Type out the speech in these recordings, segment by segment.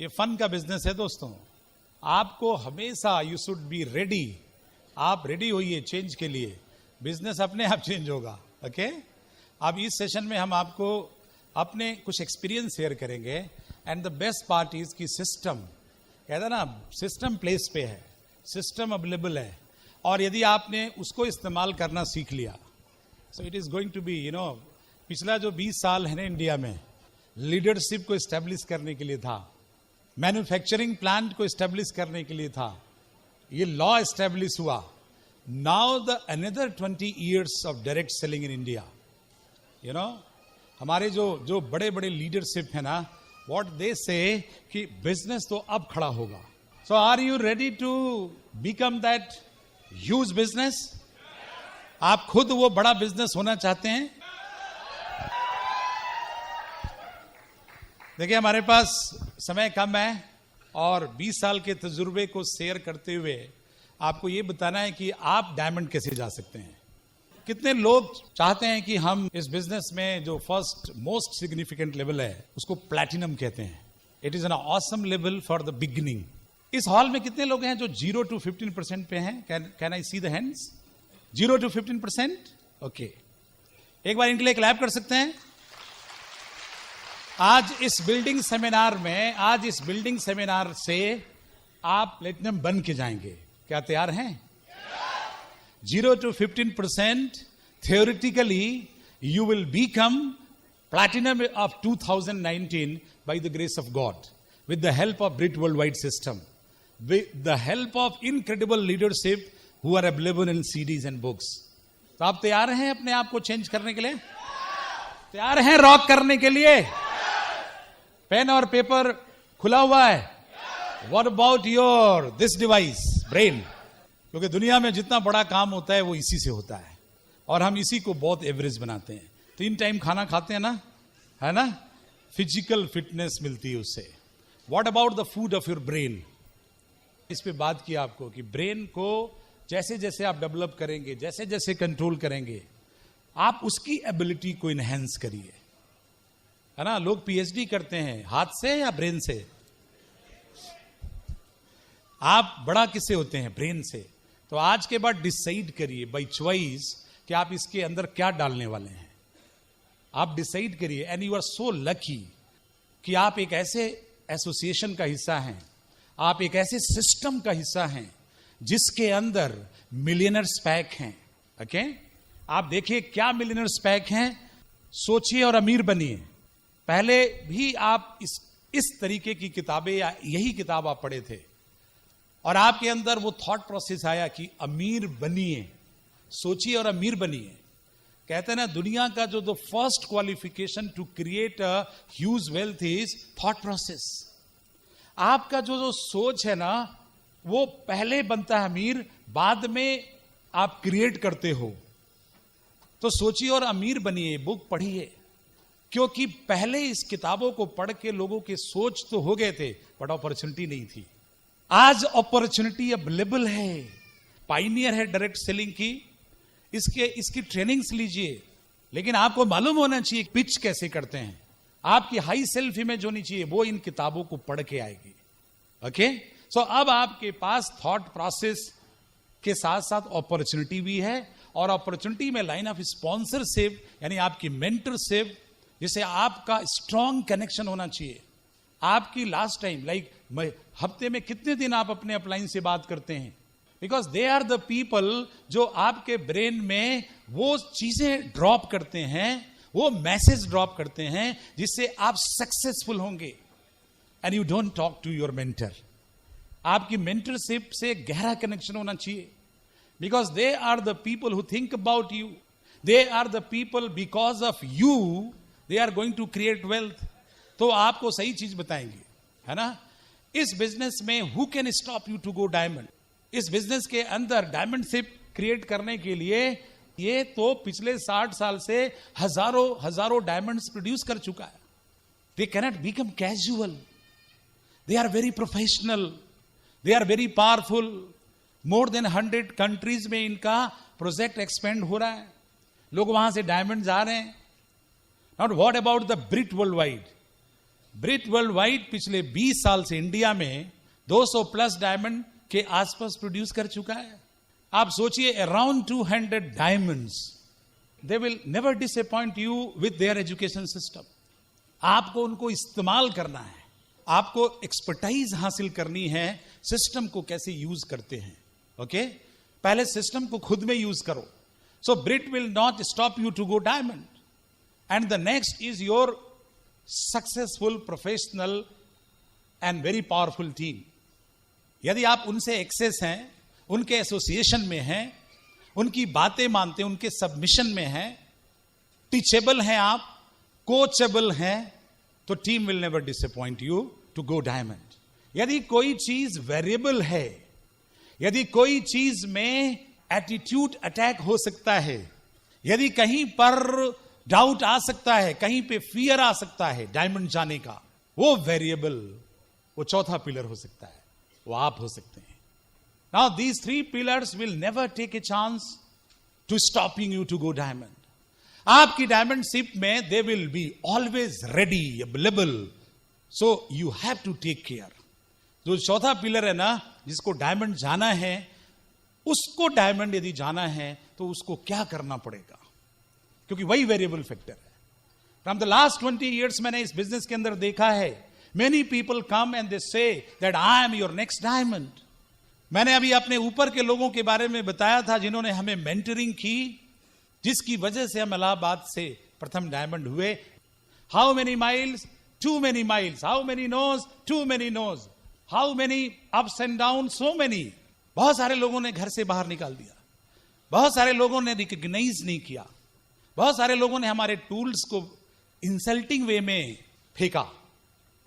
ये फन का बिजनेस है दोस्तों। आपको हमेशा यू शुड बी रेडी। आप रेडी होइए चेंज के लिए, बिजनेस अपने आप चेंज होगा। ओके अब इस सेशन में हम आपको अपने कुछ एक्सपीरियंस शेयर करेंगे। And the best part is कि सिस्टम, कहता ना, सिस्टम प्लेस पे है, सिस्टम अवेलेबल है, और यदि आपने उसको इस्तेमाल करना सीख लिया, so it is going to be पिछला जो 20 साल है ना इंडिया में, लीडरशिप को एस्टेब्लिश करने के लिए था, मैन्युफैक्चरिंग प्लांट को एस्टेब्लिश करने के लिए था, ये लॉ एस्टेब्लिश हुआ। Now the another 20 years of direct selling in India. हमारे जो बड़े बड़े लीडरशिप है ना, व्हाट दे से कि बिजनेस तो अब खड़ा होगा। So are you ready to become that huge business? आप खुद वो बड़ा बिजनेस होना चाहते हैं? देखिए हमारे पास समय कम है और 20 साल के तजुर्बे को शेयर करते हुए आपको ये बताना है कि आप डायमंड कैसे जा सकते हैं। कितने लोग चाहते हैं कि हम इस बिजनेस में जो फर्स्ट मोस्ट सिग्निफिकेंट लेवल है उसको प्लैटिनम कहते हैं। It is an awesome level for the beginning. इस हॉल में कितने लोग हैं जो 0 to 15% पे हैं? Can I see the hands? 0 to 15%? Okay, एक बार इनके लिए क्लैप कर सकते हैं। आज इस बिल्डिंग सेमिनार से आप प्लेटिनम बन के जाएंगे। क्या तैयार हैं? 0 to 15% theoretically you will become platinum of 2019 by the grace of God, with the help of Brit Worldwide System, with the help of incredible leadership who are available in CDs and books. तो आप तैयार हैं अपने आप को change करने के लिए? तैयार हैं रॉक करने के लिए? पेन और पेपर खुला हुआ है? What about your this device, brain? क्योंकि दुनिया में जितना बड़ा काम होता है वो इसी से होता है, और हम इसी को बहुत एवरेज बनाते हैं। 3 टाइम खाना खाते हैं ना, है ना, फिजिकल फिटनेस मिलती है उससे। What about the food of your brain? इस पे बात की आपको कि ब्रेन को जैसे जैसे आप डेवलप करेंगे, जैसे जैसे कंट्रोल करेंगे, आप उसकी एबिलिटी को इनहेंस करिए, है ना। लोग पीएचडी करते हैं हाथ से या ब्रेन से? आप बड़ा किससे होते हैं? ब्रेन से। तो आज के बाद डिसाइड करिए बाय चॉइस कि आप इसके अंदर क्या डालने वाले हैं। आप डिसाइड करिए। And you are so lucky कि आप एक ऐसे एसोसिएशन का हिस्सा हैं, आप एक ऐसे सिस्टम का हिस्सा हैं जिसके अंदर मिलियनर्स पैक हैं। ओके, आप देखिए क्या मिलियनर्स पैक हैं। सोचिए और अमीर बनिए। पहले भी आप इस तरीके की किताबें या यही किताब आप पढ़े थे और आपके अंदर वो थॉट प्रोसेस आया कि अमीर बनिए, सोचिए और अमीर बनिए। कहते हैं ना, दुनिया का जो first qualification to create a huge wealth is thought process. आपका जो सोच है ना, वो पहले बनता है अमीर, बाद में आप क्रिएट करते हो। तो सोचिए और अमीर बनिए, बुक पढ़िए, क्योंकि पहले इस किताबों को पढ़ के लोगों के सोच तो हो गए थे बट अपॉर्चुनिटी नहीं थी। आज अपॉर्चुनिटी अवेलेबल है। पाइनियर है डायरेक्ट सेलिंग की, इसकी ट्रेनिंग्स लीजिए। लेकिन आपको मालूम होना चाहिए पिच कैसे करते हैं। आपकी हाई सेल्फ इमेज होनी चाहिए, वो इन किताबों को पढ़ के आएगी। ओके, सो अब आपके पास थॉट प्रोसेस के साथ साथ अपॉर्चुनिटी भी है, और अपॉर्चुनिटी में लाइन ऑफ स्पॉन्सरशिप यानी आपकी मेंटरशिप, जिसे आपका स्ट्रॉन्ग कनेक्शन होना चाहिए। आपकी लास्ट टाइम हफ्ते में कितने दिन आप अपने अपलाइन से बात करते हैं? Because they are the people जो आपके ब्रेन में वो चीजें ड्रॉप करते हैं, वो मैसेज ड्रॉप करते हैं जिससे आप सक्सेसफुल होंगे। And you don't talk to your mentor. आपकी मेंटरशिप से गहरा कनेक्शन होना चाहिए, because they are the people who think about you. They are the people because of you they are going to create wealth. तो आपको सही चीज बताएंगे, है ना। इस बिजनेस में who can stop you to go diamond? इस बिजनेस के अंदर डायमंडशिप क्रिएट करने के लिए ये तो पिछले 60 साल से हजारों डायमंड्स प्रोड्यूस कर चुका है। They cannot become casual, they are very professional, they are very powerful. More than 100 countries में इनका प्रोजेक्ट एक्सपेंड हो रहा है, लोग वहां से डायमंड जा रहे हैं। Now what about the Brit Worldwide? Brit world wide पिछले 20 साल से इंडिया में 200 प्लस डायमंड के आसपास प्रोड्यूस कर चुका है। आप सोचिए, around 200 diamonds, they will never disappoint you with their education system. आपको उनको इस्तेमाल करना है, आपको एक्सपर्टाइज हासिल करनी है, सिस्टम को कैसे यूज करते हैं। ओके, पहले सिस्टम को खुद में यूज करो। So Brit will not stop you to go diamond, and the next is your successful professional and very powerful team. यदि आप उनसे एक्सेस हैं, उनके एसोसिएशन में हैं, उनकी बातें मानते हैं, उनके सबमिशन में हैं, टीचेबल हैं आप, कोचेबल हैं, तो team will never disappoint you to go diamond. यदि कोई चीज वेरिएबल है, यदि कोई चीज में एटीट्यूड अटैक हो सकता है, यदि कहीं पर डाउट आ सकता है, कहीं पे फियर आ सकता है डायमंड जाने का, वो वेरिएबल, वो चौथा पिलर हो सकता है, वो आप हो सकते हैं। Now these 3 pillars will never take a chance to stopping you to go diamond. आपकी डायमंडशिप में they will be always ready, available, so you have to take care. जो चौथा पिलर है ना, जिसको डायमंड जाना है, उसको डायमंड यदि जाना है तो उसको क्या करना पड़ेगा, क्योंकि वही वेरिएबल फैक्टर है। फ्रॉम द लास्ट 20 years मैंने इस बिजनेस के अंदर देखा है, many people come and they से that I am your next diamond. मैंने अभी अपने ऊपर के लोगों के बारे में बताया था जिन्होंने हमें मेंटरिंग की, जिसकी वजह से हम इलाहाबाद से प्रथम डायमंड हुए। How many miles, too many miles, how many noes, too many noes, how many ups and down, so many. बहुत सारे लोगों ने घर से बाहर निकाल दिया, बहुत सारे लोगों ने रिकॉग्नाइज नहीं किया, बहुत सारे लोगों ने हमारे टूल्स को इंसल्टिंग वे में फेंका,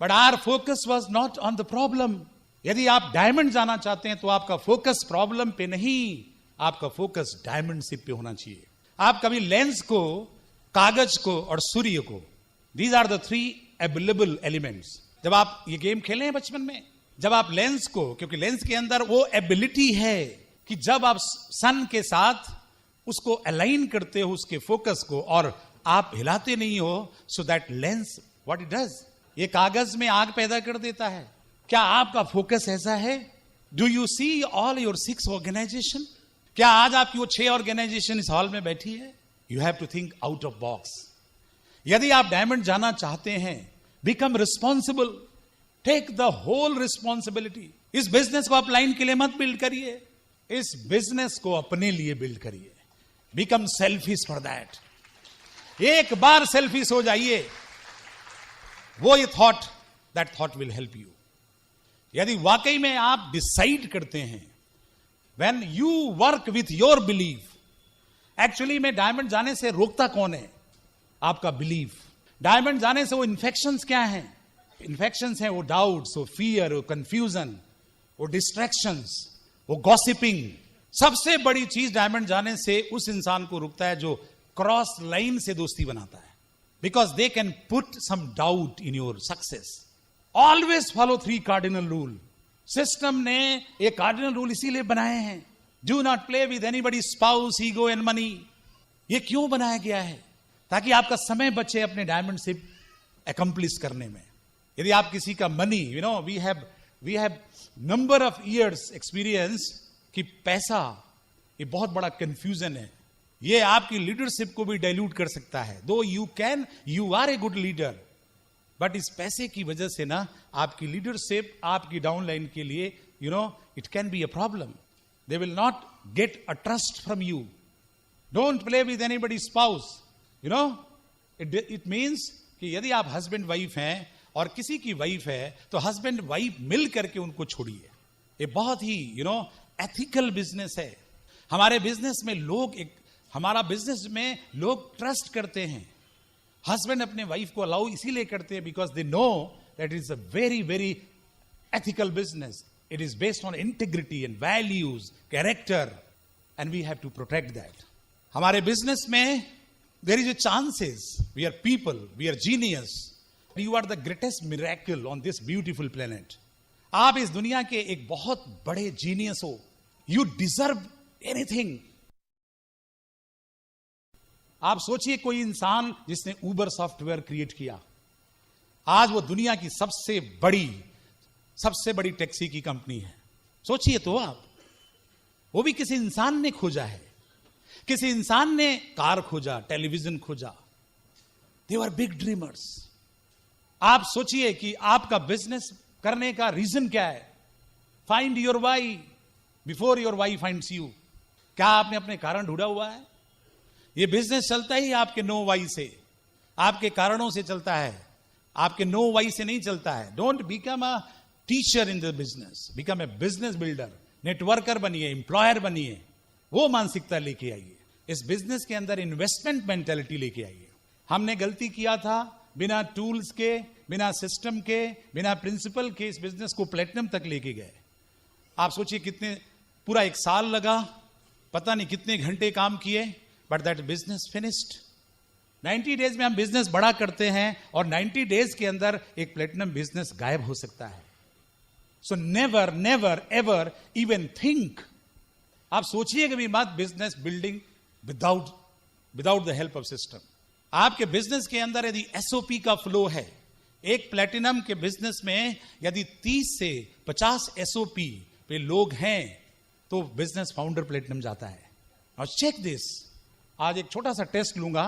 but our focus was not on the problem. यदि आप डायमंड जाना चाहते हैं तो आपका फोकस प्रॉब्लम पे नहीं, आपका फोकस डायमंडशिप पे होना चाहिए। आप कभी लेंस को, कागज को और सूर्य को, these are the 3 available elements. जब आप ये गेम खेले हैं बचपन में, जब आप लेंस को, क्योंकि लेंस के अंदर वो एबिलिटी है कि जब आप सन के साथ उसको अलाइन करते हो, उसके फोकस को, और आप हिलाते नहीं हो, so that lens what it does, ये कागज में आग पैदा कर देता है। क्या आपका फोकस ऐसा है? Do you see all your 6 organisation? क्या आज आपकी वो 6 ऑर्गेनाइजेशन इस हॉल में बैठी है? You have to think out of box. यदि आप डायमंड जाना चाहते हैं, become responsible, take the whole responsibility. इस बिजनेस को आप लाइन के लिए मत बिल्ड करिए, इस बिजनेस को अपने लिए बिल्ड करिए। Become selfish for that. एक बार सेल्फिश हो जाइए, वो ये thought, that thought will help you. यदि वाकई में आप डिसाइड करते हैं, when you work with your belief, actually में डायमंड जाने से रोकता कौन है? आपका बिलीफ। डायमंड जाने से वो इन्फेक्शंस क्या हैं? इन्फेक्शंस हैं वो डाउट्स, वो फियर, वो कंफ्यूजन, वो डिस्ट्रैक्शंस, वो गॉसिपिंग। सबसे बड़ी चीज डायमंड जाने से उस इंसान को रुकता है जो क्रॉस लाइन से दोस्ती बनाता है, because they can put some doubt in your success. Always follow 3 cardinal rule. System ने ये कार्डिनल रूल इसीलिए बनाए हैं, do not play with anybody spouse, ego and money. ये क्यों बनाया गया है? ताकि आपका समय बचे अपने डायमंडशिप अकम्प्लिश करने में। यदि आप किसी का money, you know, we have number of years experience कि पैसा ये बहुत बड़ा कंफ्यूजन है, ये आपकी लीडरशिप को भी डाइल्यूट कर सकता है। Though you are a good leader, but इस पैसे की वजह से ना आपकी लीडरशिप आपकी डाउनलाइन के लिए, you know, it can be a problem. They will not get a trust from you. Don't play with anybody spouse, you know, it means कि यदि आप हस्बैंड वाइफ हैं और किसी की वाइफ है, तो हस्बैंड वाइफ मिल करके उनको छोड़िए। ये बहुत ही, यू नो, एथिकल बिजनेस है। हमारे बिजनेस में हमारा बिजनेस में लोग ट्रस्ट करते हैं। हस्बैंड अपने वाइफ को अलाउ इसीलिए करते हैं because they know that is a very very ethical business. It is based on integrity and values, character, and we have to protect that. हमारे बिजनेस में there is a chances, we are people, we are genius, you are the greatest miracle on this beautiful planet. आप इस दुनिया के एक बहुत बड़े genius हो। You deserve anything. आप सोचिए कोई इंसान जिसने उबर सॉफ्टवेयर क्रिएट किया, आज वो दुनिया की सबसे बड़ी टैक्सी की कंपनी है। सोचिए तो आप, वो भी किसी इंसान ने खोजा है, किसी इंसान ने कार खोजा, टेलीविजन खोजा। दे वर बिग ड्रीमर्स। आप सोचिए कि आपका बिजनेस करने का रीजन क्या है। Find your why before your why finds you. क्या आपने अपने कारण ढूंढा हुआ है? ये बिजनेस चलता ही आपके नो वाई से, आपके कारणों से चलता है, आपके नो वाई से नहीं चलता है। Don't become a teacher in the business, become a business builder. Networker बनिए, एम्प्लॉयर बनिए, वो मानसिकता लेके आइए। इस बिजनेस के अंदर इन्वेस्टमेंट मेंटेलिटी लेके आइए। हमने गलती किया था, बिना टूल्स के, बिना सिस्टम के, बिना प्रिंसिपल के इस बिजनेस को प्लेटिनम तक लेके गए। आप सोचिए कितने, पूरा 1 साल लगा, पता नहीं कितने घंटे काम किए, but that business finished. 90 days में हम बिजनेस बड़ा करते हैं और 90 डेज के अंदर एक प्लेटिनम बिजनेस गायब हो सकता है। So never never ever even think, आप सोचिए कभी मत business building without the help of system. आपके बिजनेस के अंदर यदि एसओपी का फ्लो है, एक प्लेटिनम के बिजनेस में यदि 30 से 50 एसओपी पे लोग हैं तो बिजनेस फाउंडर प्लेटिनम जाता है। और चेक दिस, आज एक छोटा सा टेस्ट लूंगा,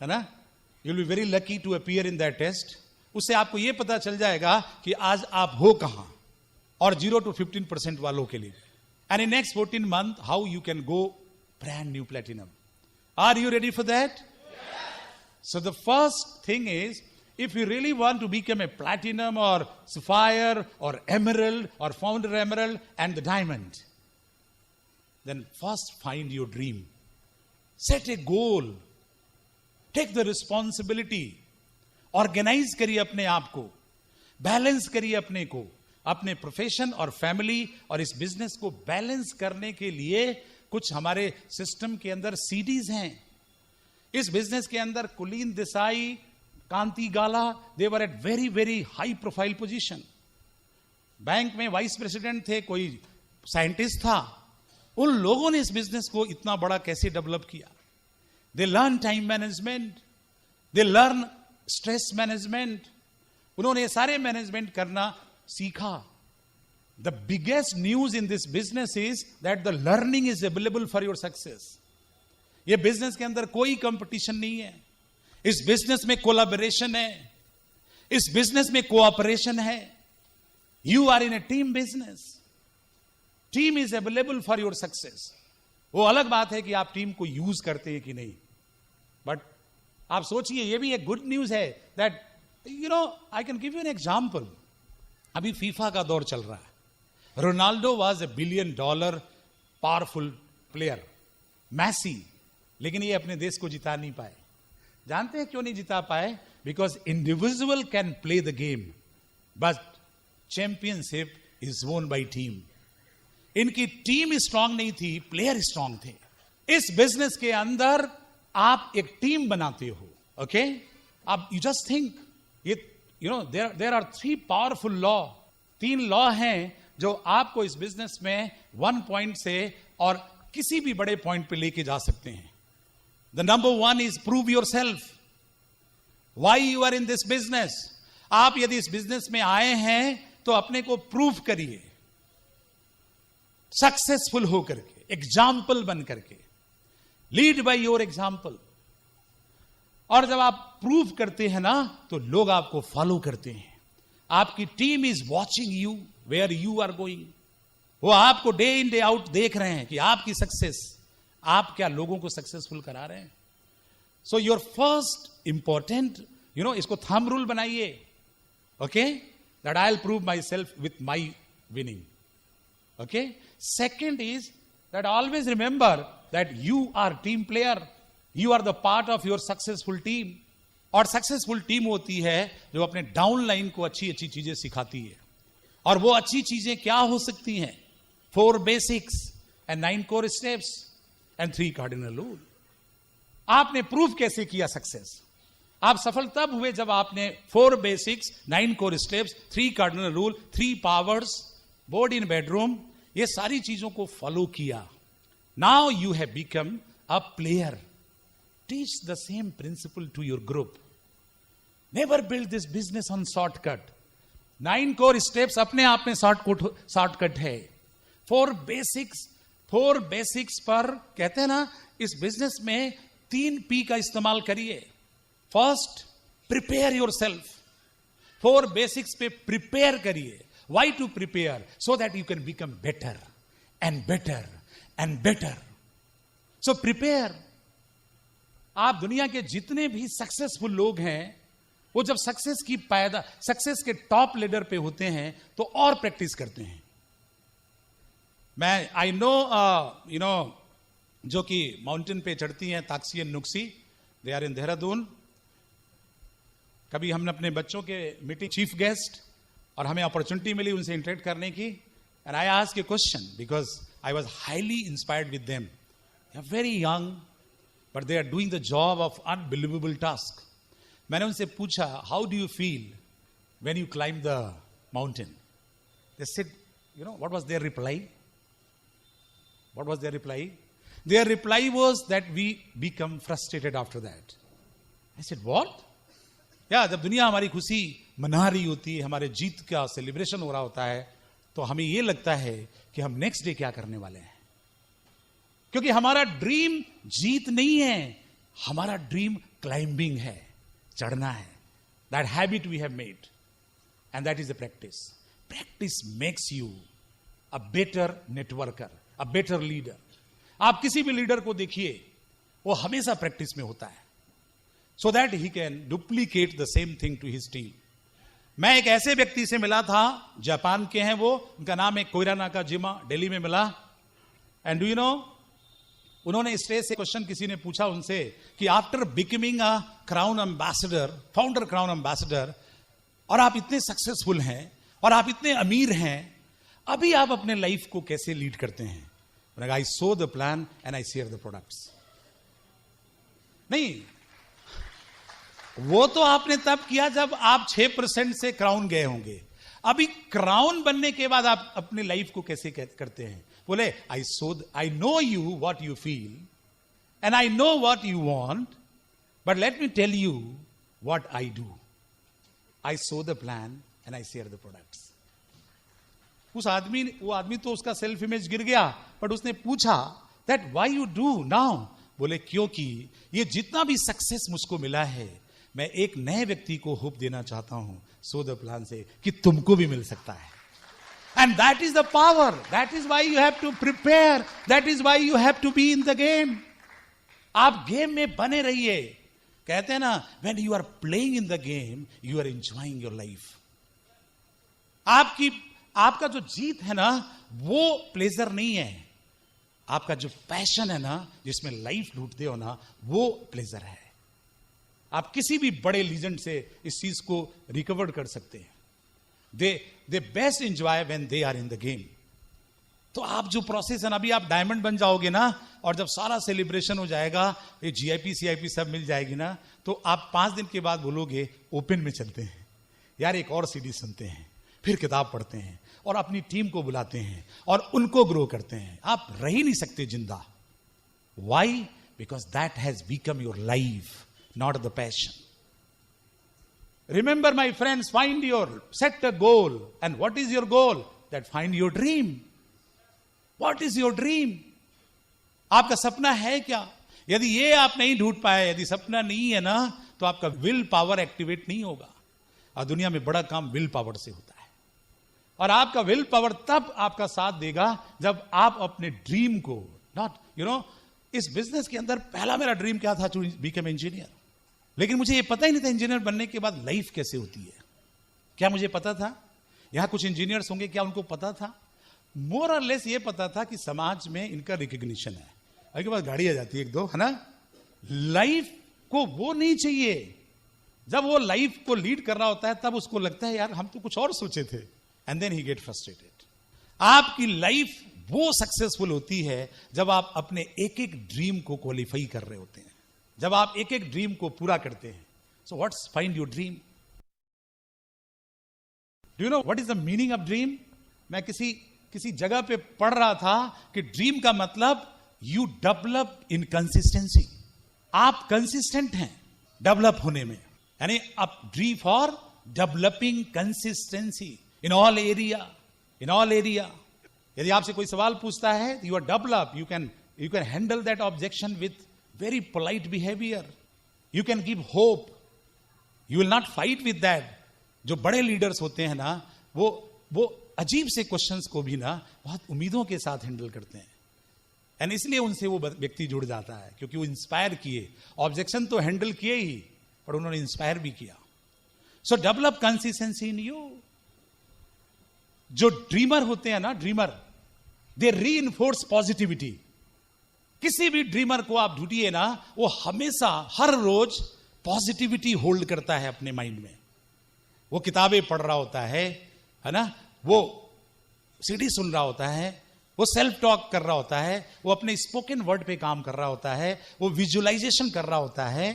है ना, you will be very lucky to appear in that test. उससे आपको यह पता चल जाएगा कि आज आप हो कहां, और 0 to 15% वालों के लिए। And in next 14 months how you can go brand new platinum. Are you ready for that? So the first thing is, if you really want to become a platinum or sapphire or emerald or founder emerald and the diamond, then first find your dream. Set a goal. Take the responsibility. Organize करिए अपने आप को, balance करिए अपने को, अपने profession और family और इस बिजनेस को बैलेंस करने के लिए कुछ हमारे सिस्टम के अंदर सीडीज हैं। इस बिजनेस के अंदर Kulin Desai, Kanti Gala, they were at very very high profile position. Bank में वाइस प्रेसिडेंट थे, कोई साइंटिस्ट था। उन लोगों ने इस बिजनेस को इतना बड़ा कैसे डेवलप किया? They learn time management, they learn stress management. उन्होंने ये सारे मैनेजमेंट करना सीखा। The biggest news in this business is that the learning is available for your success. ये बिजनेस के अंदर कोई कंपटीशन नहीं है। इस बिजनेस में कोलैबोरेशन है, इस बिजनेस में कोऑपरेशन है। You are in a team business. Team is available for your success. वो अलग बात है कि आप टीम को यूज करते हैं कि नहीं, बट आप सोचिए, ये भी एक गुड न्यूज है that I can give you an example. अभी फीफा का दौर चल रहा है। Ronaldo was $1 billion powerful player, Messi, लेकिन ये अपने देश को जिता नहीं पाए। जानते हैं क्यों नहीं जिता पाए? Because individual can play the game but championship is वोन बाय टीम। इनकी टीम स्ट्रांग नहीं थी, प्लेयर स्ट्रांग थे। इस बिजनेस के अंदर आप एक टीम बनाते हो, ओके? आप you just think, there are 3 powerful law. 3 law हैं जो आपको इस बिजनेस में 1 पॉइंट से और किसी भी बड़े पॉइंट पे लेके जा सकते हैं। The number 1 is prove yourself. Why you are in this business? आप यदि इस बिजनेस में आए हैं तो अपने को प्रूव करिए, सक्सेसफुल होकर के, एग्जाम्पल बन करके, लीड बाय योर एग्जाम्पल। और जब आप प्रूव करते हैं ना तो लोग आपको फॉलो करते हैं। आपकी team is watching you where you are going. वो आपको डे इन डे आउट देख रहे हैं कि आपकी सक्सेस, आप क्या लोगों को सक्सेसफुल करा रहे हैं। सो योर फर्स्ट इंपॉर्टेंट, इसको थंब रूल बनाइए, okay, that I will prove myself with my winning, okay. Second is that always remember that you are team player, you are the part of your successful team. और successful team होती है जो अपने down line को अच्छी अच्छी चीजें सिखाती है। और वो अच्छी चीजें क्या हो सकती हैं? 4 basics and 9 core steps and 3 cardinal rule। आपने प्रूव कैसे किया सक्सेस? आप सफल तब हुए जब आपने 4 basics, 9 core steps, 3 cardinal rule, 3 powers, board in bedroom, ये सारी चीजों को फॉलो किया। Now you have become a player. Teach the same principle to your group. Never build this business on shortcut. 9 core steps अपने आप में shortcut है। 4 basics पर कहते हैं ना, इस बिजनेस में 3 P का इस्तेमाल करिए। First, prepare yourself. 4 basics पे प्रिपेयर करिए। Why to prepare? So that you can become better and better and better. So prepare. आप दुनिया के जितने भी सक्सेसफुल लोग हैं, वो जब सक्सेस के टॉप लेडर पे होते हैं तो और प्रैक्टिस करते हैं। आई नो जो कि माउंटेन पे चढ़ती हैं, Taksi and Nuksi, they are in Dehradun. कभी हमने अपने बच्चों के मीटिंग चीफ गेस्ट, और हमें अपॉर्चुनिटी मिली उनसे इंटरेक्ट करने की, and I asked a question because I was highly inspired with them. They are very young but they are doing the job of unbelievable task. मैंने उनसे पूछा, how do you feel when you climb the mountain? They said, what was their reply? What was their reply? Their reply was that we become frustrated after that. I said, what? जब दुनिया हमारी खुशी मना रही होती है, हमारे जीत का सेलिब्रेशन हो रहा होता है, तो हमें यह लगता है कि हम नेक्स्ट डे क्या करने वाले हैं। क्योंकि हमारा ड्रीम जीत नहीं है, हमारा ड्रीम क्लाइंबिंग है, चढ़ना है। That habit we have made and that is the practice. Practice makes you a better networker, a better leader. आप किसी भी लीडर को देखिए, वो हमेशा प्रैक्टिस में होता है, so that he can duplicate the same thing to his team. मैं एक ऐसे व्यक्ति से मिला था, जापान के हैं वो, उनका नाम है कोइरा नाकाजिमा, दिल्ली में मिला। एंड डू यू नो, उन्होंने स्टेज से क्वेश्चन किसी ने पूछा उनसे कि after becoming a crown ambassador, founder crown ambassador, और आप इतने सक्सेसफुल हैं और आप इतने अमीर हैं, अभी आप अपने लाइफ को कैसे लीड करते हैं? I saw the plan and I share the products. नहीं, वो तो आपने तब किया जब आप 6% से क्राउन गए होंगे। अभी क्राउन बनने के बाद आप अपनी लाइफ को कैसे करते हैं? बोले, I know you what you feel and I know what you want, but let me tell you what I do. I saw the plan and I share the products. वो आदमी तो उसका सेल्फ इमेज गिर गया, but उसने पूछा that why you do now? बोले, क्योंकि ये जितना भी सक्सेस मुझको मिला है, मैं एक नए व्यक्ति को होप देना चाहता हूं, सो द प्लान से, कि तुमको भी मिल सकता है। And that is the power, that is why you have to prepare, that is why you have to be in the game. आप गेम में बने रहिए। कहते हैं ना, when you are playing in the game, you are enjoying your life. आपका जो जीत है ना, वो प्लेजर नहीं है। आपका जो पैशन है ना, जिसमें लाइफ लूटते हो ना, वो प्लेजर है। आप किसी भी बड़े लीजेंड से इस चीज को रिकवर कर सकते हैं। They best enjoy when they are in the game. तो आप जो प्रोसेस है ना, अभी आप डायमंड बन जाओगे ना, और जब सारा सेलिब्रेशन हो जाएगा, ये GIP CIP सब मिल जाएगी ना, तो आप 5 दिन के बाद बोलोगे, ओपन में चलते हैं यार, एक और CD सुनते हैं, फिर किताब पढ़ते हैं और अपनी टीम को बुलाते हैं और उनको ग्रो करते हैं। आप रह ही नहीं सकते जिंदा। Why? Because that has become your life, not the passion. Remember my friends, set a goal, and what is your goal? That find your dream. What is your dream? आपका सपना है क्या? यदि ये आप नहीं ढूंढ पाए, यदि सपना नहीं है ना, तो आपका विल पावर एक्टिवेट नहीं होगा। और दुनिया में बड़ा काम विल पावर से होता है। और आपका विल पावर तब आपका साथ देगा जब आप अपने ड्रीम को, इस बिजनेस के अंदर पहला मेरा ड्रीम क्या था? To become engineer. लेकिन मुझे ये पता ही नहीं था इंजीनियर बनने के बाद लाइफ कैसे होती है। क्या मुझे पता था? यहां कुछ इंजीनियर्स होंगे, क्या उनको पता था? मोर और लेस ये पता था कि समाज में इनका रिकग्निशन है, उनके पास गाड़ी आ जाती है 1-2, है ना। लाइफ को वो नहीं चाहिए। जब वो लाइफ को लीड कर रहा होता है, तब उसको लगता है यार हम तो कुछ और सोचे थे, and then he get frustrated. आपकी लाइफ वो सक्सेसफुल होती है जब आप अपने एक एक ड्रीम को क्वालिफाई कर रहे होते हैं, जब आप एक एक ड्रीम को पूरा करते हैं। So what's find your dream? Do you know what is the meaning of dream? मैं किसी जगह पे पढ़ रहा था कि ड्रीम का मतलब यू डेवलप इन कंसिस्टेंसी। आप कंसिस्टेंट हैं डेवलप होने में। यानी up dream for developing consistency in all area. यदि आपसे कोई सवाल पूछता है, you are develop, you can handle that objection with very polite behaviour, you can give hope, you will not fight with that. जो बड़े लीडर्स होते हैं ना, वो अजीब से क्वेश्चंस को भी ना बहुत उम्मीदों के साथ हैंडल करते हैं, एंड इसलिए उनसे वो व्यक्ति जुड़ जाता है, क्योंकि वो इंस्पायर किए। ऑब्जेक्शन तो हैंडल किए ही, पर उन्होंने इंस्पायर भी किया। सो डेवलप कंसिस्टेंसी इन यू। जो ड्रीमर होते हैं ना, ड्रीमर, दे रीइंफोर्स पॉजिटिविटी। किसी भी ड्रीमर को आप ढूंढिए ना, वो हमेशा हर रोज पॉजिटिविटी होल्ड करता है अपने माइंड में। वो किताबें पढ़ रहा होता है ना, वो सीडी सुन रहा होता है, वो सेल्फ टॉक कर रहा होता है, वो अपने स्पोकन वर्ड पे काम कर रहा होता है, वो विजुअलाइजेशन कर रहा होता है,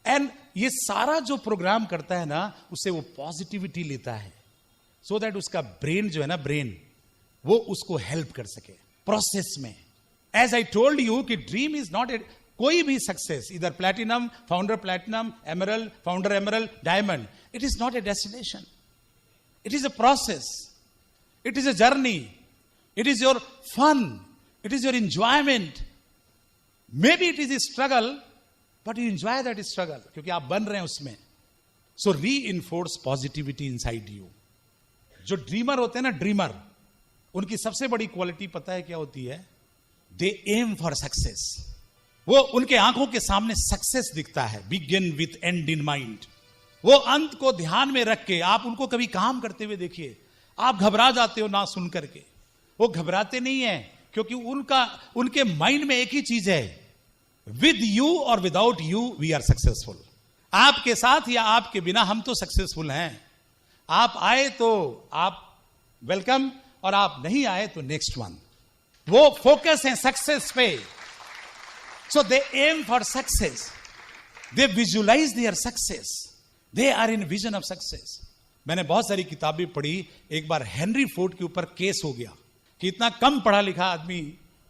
एंड ये सारा जो प्रोग्राम करता है ना, उससे वो पॉजिटिविटी लेता है, सो दैट उसका ब्रेन जो है ना, ब्रेन वो उसको हेल्प कर सके प्रोसेस में। एज आई टोल्ड यू कि ड्रीम इज नॉट ए कोई भी सक्सेस, इधर platinum, founder platinum, emerald, founder emerald, diamond, it is not a destination, it is a process, it is a journey, it is your fun, it is your enjoyment. May be it is a struggle, but you enjoy that struggle, क्योंकि आप बन रहे हैं उसमें। So reinforce positivity inside you. जो dreamer होते हैं ना, ड्रीमर, उनकी सबसे बड़ी क्वालिटी पता है क्या होती है? दे एम फॉर सक्सेस। वो उनके आंखों के सामने सक्सेस दिखता है, begin with and in mind. वो अंत को ध्यान में रख के आप उनको कभी काम करते हुए देखिए, आप घबरा जाते हो ना सुन करके। वो घबराते नहीं है, क्योंकि उनके माइंड में एक ही चीज है, विद यू और without you we are successful. आपके साथ या आपके बिना हम तो सक्सेसफुल हैं। आप आए तो आप वेलकम, और आप नहीं आए तो नेक्स्ट वन। वो फोकस है सक्सेस पे। So they aim for success, they visualize their success, they are in vision of success. मैंने बहुत सारी किताबें पढ़ी। एक बार हेनरी फोर्ड के ऊपर केस हो गया कि इतना कम पढ़ा लिखा आदमी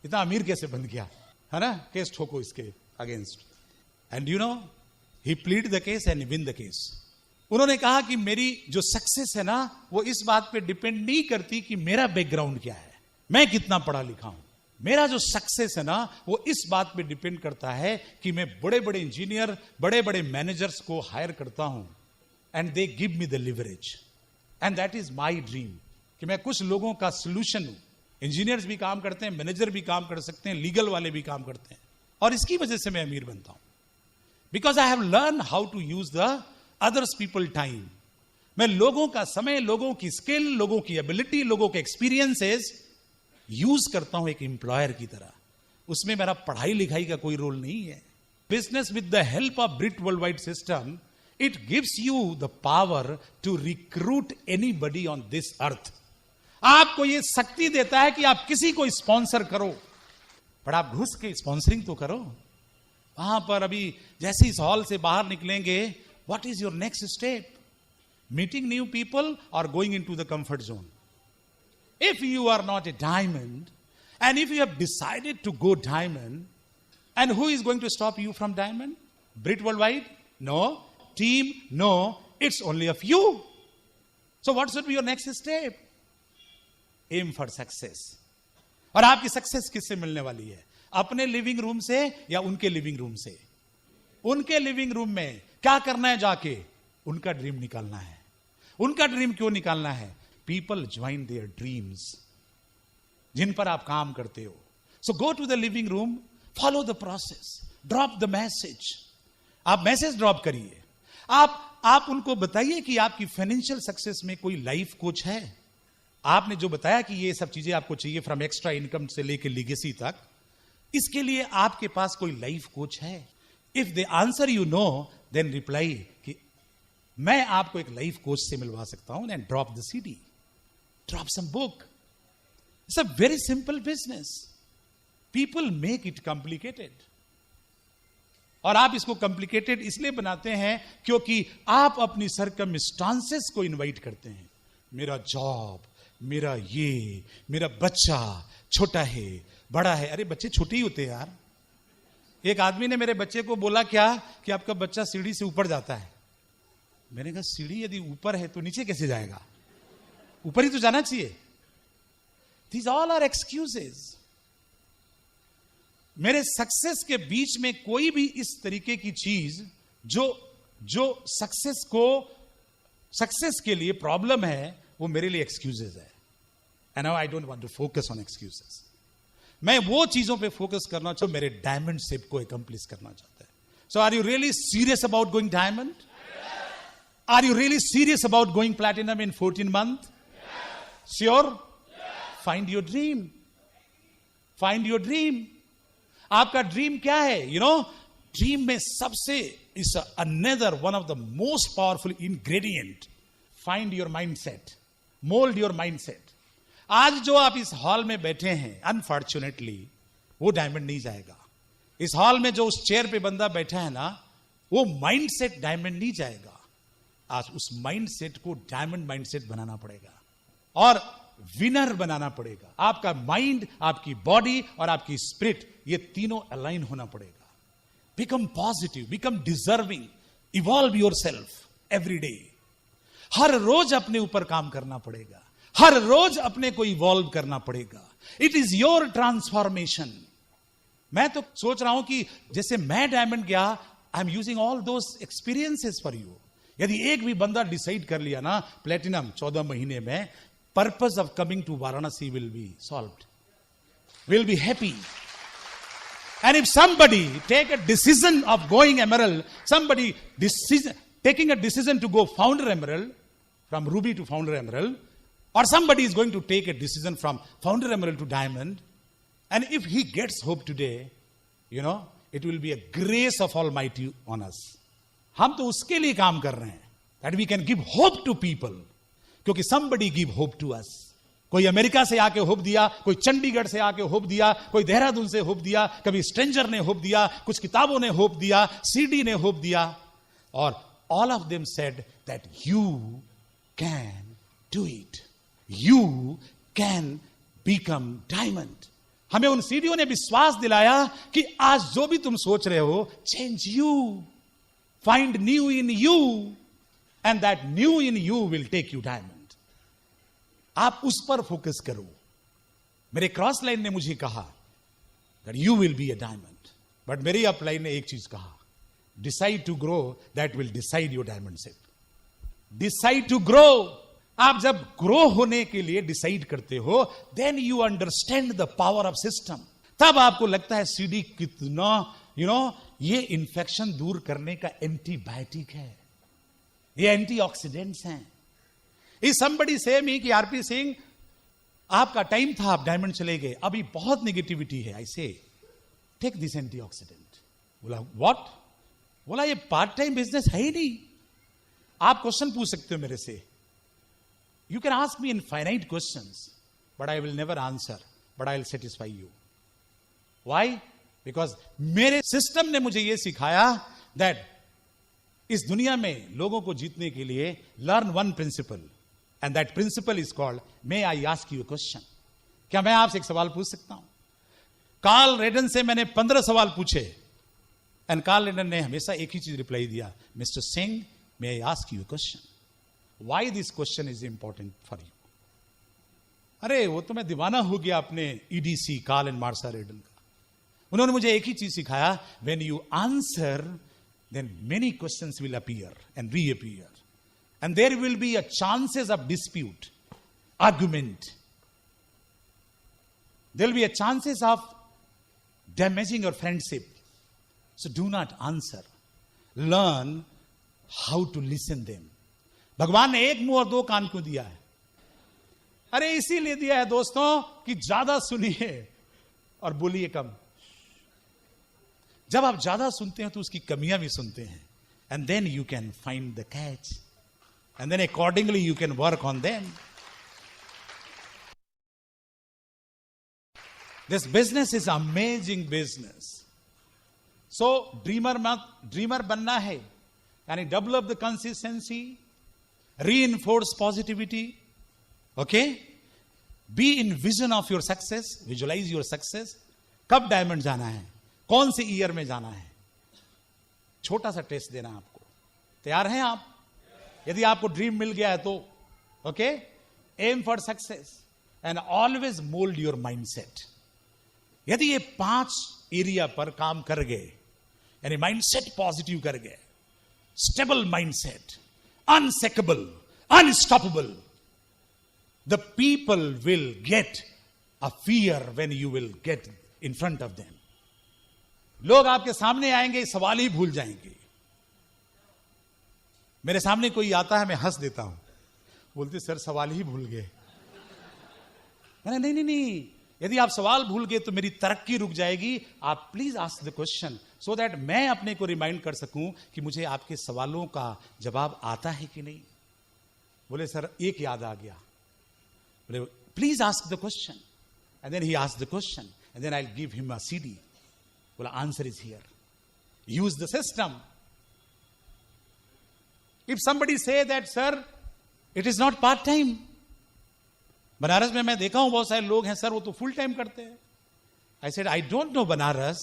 इतना अमीर कैसे बन गया, है ना, केस ठोको इसके against. And you know, he plead the case and win the case. उन्होंने कहा कि मेरी जो सक्सेस है ना, वो इस बात पे डिपेंड नहीं करती कि मेरा बैकग्राउंड क्या है, मैं कितना पढ़ा लिखा हूं। मेरा जो सक्सेस है ना, वो इस बात पे डिपेंड करता है कि मैं बड़े बड़े इंजीनियर, बड़े बड़े मैनेजर्स को हायर करता हूं, and they give me the leverage, and that is my dream, कि मैं कुछ लोगों का सोल्यूशन हूं। इंजीनियर्स भी काम करते हैं, मैनेजर भी काम कर सकते हैं, लीगल वाले भी काम करते हैं, और इसकी वजह से मैं अमीर बनता हूं, because I have learn how to use the others people time. मैं लोगों का समय, लोगों की स्किल, लोगों की एबिलिटी, लोगों के एक्सपीरियंसेस यूज करता हूं एक एम्प्लॉयर की तरह। उसमें मेरा पढ़ाई लिखाई का कोई रोल नहीं है। Business with the help of Brit world wide system, it gives you the power to recruit anybody on this earth. आपको यह शक्ति देता है कि आप किसी को स्पॉन्सर करो, पर आप घुस के स्पॉन्सरिंग तो करो। वहां पर अभी जैसे इस हॉल से बाहर निकलेंगे, what is your next step? Meeting new people और going into the comfort zone? If you are not a diamond, and if you have decided to go diamond, and who is going to stop you from diamond? Brit Worldwide? No. Team? No. It's only of you. So what should be your next step? Aim for success. और आपकी success किससे मिलने वाली है? अपने living room से या उनके लिविंग रूम से? उनके लिविंग रूम में क्या करना है? जाके उनका ड्रीम निकालना है। उनका ड्रीम क्यों निकालना है? People join their dreams, जिन पर आप काम करते हो। So go to the living room, follow the process, drop the message. आप मैसेज ड्रॉप करिए। आप उनको बताइए कि आपकी फाइनेंशियल सक्सेस में कोई लाइफ कोच है। आपने जो बताया कि ये सब चीजें आपको चाहिए, फ्रॉम एक्स्ट्रा इनकम से लेके लीगेसी तक, इसके लिए आपके पास कोई लाइफ कोच है? If they answer you no, then reply कि मैं आपको एक लाइफ कोच से मिलवा सकता हूं। And drop the CD, drop some book. It's a very simple business. People make it complicated. और आप इसको complicated इसलिए बनाते हैं क्योंकि आप अपनी circumstances को इनवाइट करते हैं। मेरा जॉब, मेरा ये, मेरा बच्चा छोटा है, बड़ा है। अरे बच्चे छोटे ही होते हैं यार। एक आदमी ने मेरे बच्चे को बोला क्या कि आपका बच्चा सीढ़ी से ऊपर जाता है। मैंने कहा सीढ़ी यदि ऊपर है तो नीचे कैसे जाएगा? ऊपर ही तो जाना चाहिए। These all are excuses. मेरे सक्सेस के बीच में कोई भी इस तरीके की चीज जो सक्सेस के लिए प्रॉब्लम है, वो मेरे लिए एक्सक्यूजेस है। And now I don't want to focus on excuses. मैं वो चीजों पे फोकस करना चाहता हूं, मेरे डायमंड शेप को एकम्प्लिश करना चाहता है। So are you really serious about going diamond? Are you really serious about going platinum in 14 months? Sure? Find your dream. Find your dream. आपका ड्रीम क्या है? यू नो, ड्रीम में सबसे is another one of the most powerful ingredient. Find your mindset, mould your mindset. आज जो आप इस hall में बैठे हैं, अनफॉर्चुनेटली वो डायमंड नहीं जाएगा। इस हॉल में जो उस चेयर पे बंदा बैठा है ना, वो माइंडसेट डायमंड नहीं जाएगा। आज उस माइंडसेट को डायमंड माइंडसेट बनाना पड़ेगा और विनर बनाना पड़ेगा। आपका माइंड, आपकी बॉडी और आपकी स्पिरिट, ये तीनों अलाइन होना पड़ेगा। Become positive, become deserving, evolve your self every day. हर रोज अपने ऊपर काम करना पड़ेगा, हर रोज अपने को इवॉल्व करना पड़ेगा। It is your transformation. मैं तो सोच रहा हूं कि जैसे मैं डायमंड गया, I am using all those experiences for you. यदि एक भी बंदा डिसाइड कर लिया ना प्लेटिनम 14 महीने में, purpose of coming to Varanasi will be solved. We'll be happy. And if somebody take a decision of going Emerald, taking a decision to go Founder Emerald, from Ruby to Founder Emerald, or somebody is going to take a decision from Founder Emerald to Diamond, and if he gets hope today, you know, it will be a grace of Almighty on us. हम तो उसके लिए काम कर रहे हैं, that we can give hope to people. क्योंकि somebody give hope to us. कोई अमेरिका से आके होप दिया, कोई चंडीगढ़ से आके होप दिया, कोई देहरादून से होप दिया, कभी स्ट्रेंजर ने होप दिया, कुछ किताबों ने होप दिया, सीडी ने होप दिया, और all of them said that you can do it. You can become diamond. हमें उन सीडीओ ने विश्वास दिलाया कि आज जो भी तुम सोच रहे हो, change you, find new in you, and that new in you will take you diamond. आप उस पर फोकस करो। मेरे क्रॉस लाइन ने मुझे कहा that you will be a diamond, but मेरी अप लाइन ने एक चीज कहा, decide to grow, that will decide your diamond shape. Decide to grow. आप जब ग्रो होने के लिए डिसाइड करते हो, then you understand the power of system. तब आपको लगता है सीडी कितना, you know, ये इंफेक्शन दूर करने का एंटीबायोटिक है, ये एंटीऑक्सीडेंट्स हैं। इस somebody say me कि आरपी सिंह, आपका टाइम था, आप डायमंड चले गए, अभी बहुत नेगेटिविटी है। आई से टेक दिस एंटीऑक्सीडेंट। बोला व्हाट? बोला ये पार्ट टाइम बिजनेस है ही नहीं। आप क्वेश्चन पूछ सकते हो मेरे से, you can ask me infinite questions, but I will never answer, but I will satisfy you. Why? Because मेरे सिस्टम ने मुझे यह सिखाया दैट इस दुनिया में लोगों को जीतने के लिए learn one principle, and that principle is called may I ask you a question. क्या मैं आपसे एक सवाल पूछ सकता हूं? कार्ल रेडन से मैंने 15 सवाल पूछे, एंड कार्ल रेडन ने हमेशा एक ही चीज रिप्लाई दिया, mister Singh may I ask you a question. Why this question is important for you? अरे वो तो मैं दीवाना हो गया अपने EDC Carl and Marsha Raden का। उन्होंने मुझे एक ही चीज सिखाया, when you answer then many questions will appear and reappear, and there will be a chances of dispute, argument. There will be a chances of damaging your friendship. So do not answer. Learn how to listen them. भगवान ने एक मुंह और दो कान क्यों दिया है? अरे इसीलिए दिया है दोस्तों कि ज्यादा सुनिए और बोलिए कम। जब आप ज्यादा सुनते हैं तो उसकी कमियां भी सुनते हैं, and then you can find the catch, and then accordingly you can work on them. This business is amazing business. So dreamer बनना है, यानी develop the consistency, reinforce positivity, okay, be in vision of your success, visualize your success. कब diamond जाना है, कौन से year में जाना है, छोटा सा टेस्ट देना आपको। तैयार हैं आप? यदि आपको ड्रीम मिल गया है तो okay, aim for success and always mould your mindset. यदि ये 5 एरिया पर काम कर गए, यानी माइंडसेट पॉजिटिव कर गए, stable mindset, unshakable, unstoppable, the people will get a fear when you will get in front of them. लोग आपके सामने आएंगे, सवाल ही भूल जाएंगे। मेरे सामने कोई आता है, मैं हंस देता हूं, बोलते सर सवाल ही भूल गए। नहीं, यदि आप सवाल भूल गए तो मेरी तरक्की रुक जाएगी। आप please ask the question so that मैं अपने को रिमाइंड कर सकूं कि मुझे आपके सवालों का जवाब आता है कि नहीं। बोले सर एक याद आ गया। बोले please ask the question, and then he asked the question and then I give him a CD. बोला answer is here, use the system. If somebody say that sir it is not part time, Banaras में मैं देखा हूं बहुत सारे लोग हैं sir वो तो फुल टाइम करते हैं। I said I don't know Banaras,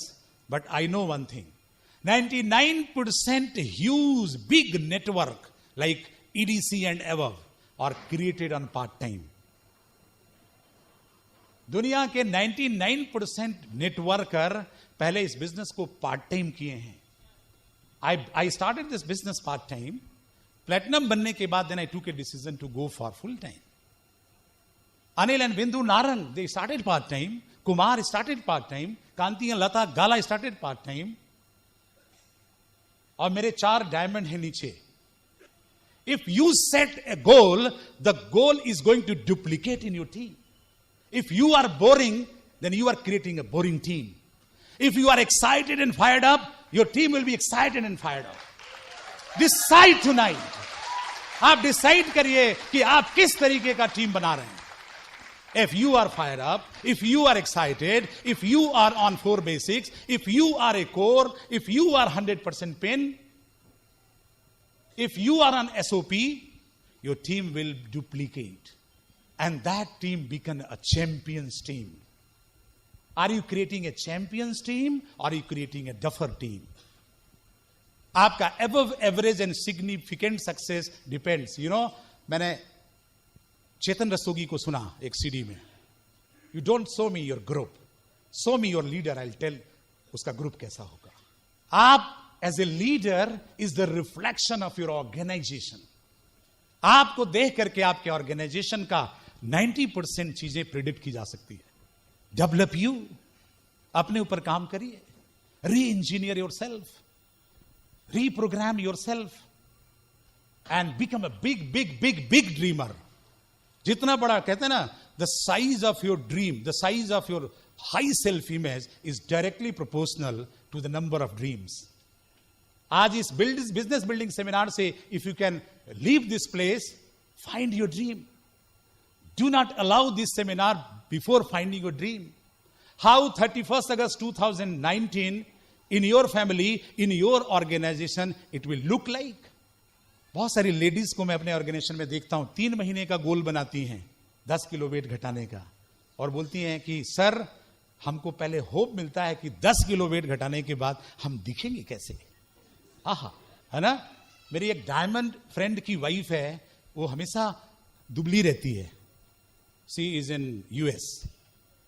but I know one thing, 99% huge big network like EDC and above are created on part time। दुनिया के 99% नेटवर्कर पहले इस बिजनेस को पार्ट टाइम किए हैं। I started this business part time, platinum बनने के बाद then I took a decision to go for full time। Anil and Bindu Narang, they started part time, Kumar started part time, Kanti and Lata Gala started part time, और मेरे 4 diamond हैं नीचे। If you set a goal, the goal is going to duplicate in your team। If you are boring, then you are creating a boring team। If you are excited and fired up, your team will be excited and fired up। Decide tonight। आप decide करिए कि आप किस तरीके का team बना रहे हैं। If you are fired up, if you are excited, if you are on 4 basics, if you are a core, if you are 100% pin, if you are on SOP, your team will duplicate, and that team become a champions team। Are you creating a champions team or are you creating a duffer team? आपका above average and significant success depends, you know, मैंने चेतन रस्तोगी को सुना एक CD में, you don't show me your group, show me your leader, I'll tell उसका group कैसा होगा। आप as a leader is the reflection of your organization। आपको देख करके आपके ऑर्गेनाइजेशन का 90% चीजें प्रिडिक्ट की जा सकती है। डेवलप यू, अपने ऊपर काम करिए, री engineer your self, reprogram yourself and become a big dreamer। जितना बड़ा कहते हैं ना, the size of your dream, the size of your high self image is directly proportional to the number of dreams। आज इस बिजनेस बिल्डिंग सेमिनार से if you can leave this place, find your dream। Do not allow this seminar before finding your dream। How 31st August 2019 in your family, in your organization, it will look like। बहुत सारी ladies को मैं अपने organisation में देखता हूं, 3 महीने का गोल बनाती हैं 10 किलो वेट घटाने का, और बोलती हैं कि सर हमको पहले होप मिलता है कि 10 किलो वेट घटाने के बाद हम दिखेंगे कैसे। आहा, है ना। मेरी एक डायमंड फ्रेंड की वाइफ है, वो हमेशा दुबली रहती है। She is in US,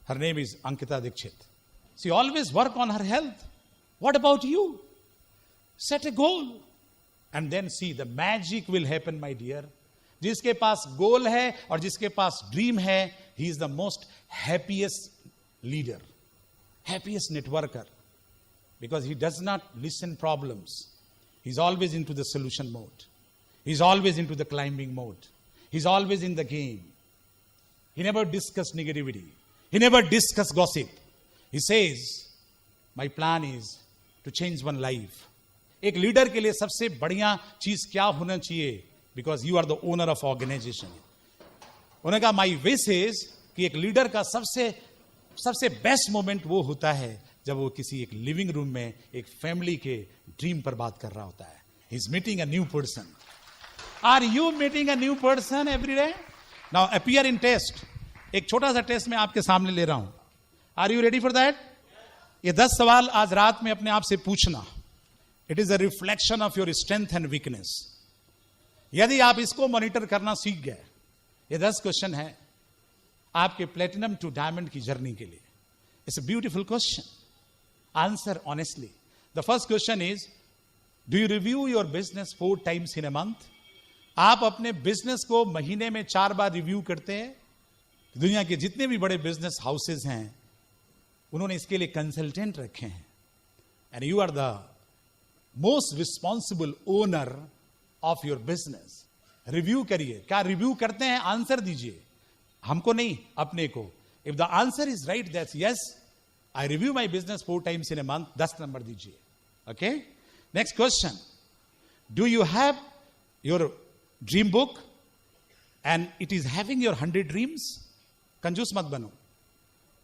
her name is Ankita Dikshit. She always work on her health. What about you? Set a goal and then see the magic will happen, my dear। जिसके पास गोल है और जिसके पास ड्रीम है, he is the most happiest leader, happiest networker, because he does not listen problems। He's always into the solution mode, he's always into the climbing mode, he's always in the game। He never discuss negativity, he never discuss gossip। He says my plan is to change one life। एक leader के लिए सबसे बढ़िया चीज क्या होना चाहिए? Because you are the owner of organisation. उन्होंने कहा माई विश इज कि एक लीडर का सबसे बेस्ट मोमेंट वो होता है जब वो किसी एक लिविंग रूम में एक फैमिली के ड्रीम पर बात कर रहा होता है। He is meeting a new person. Are you meeting a new person every day? Now appear in test. एक छोटा सा टेस्ट मैं आपके सामने ले रहा हूं। Are you ready for that? ये 10 सवाल आज रात में अपने आप से पूछना। It is a reflection of your strength and weakness. यदि आप इसको मॉनिटर करना सीख गए, ये 10 क्वेश्चन है आपके प्लेटिनम टू डायमंड की जर्नी के लिए. It's a beautiful question. Answer honestly. The first question is, do you review your business 4 times in a month? आप अपने बिजनेस को महीने में 4 बार रिव्यू करते हैं? दुनिया के जितने भी बड़े बिजनेस हाउसेज हैं, उन्होंने इसके लिए कंसल्टेंट रखे हैं. And you are the most responsible owner of your business. Review करिए. क्या रिव्यू करते हैं? आंसर दीजिए. हमको नहीं, अपने को. If the answer is right, that's yes, I review my business 4 times in a month. 10 number दीजिए. Okay. Next question, do you have your dream book and it is having your 100 dreams? कंजूस मत बनो.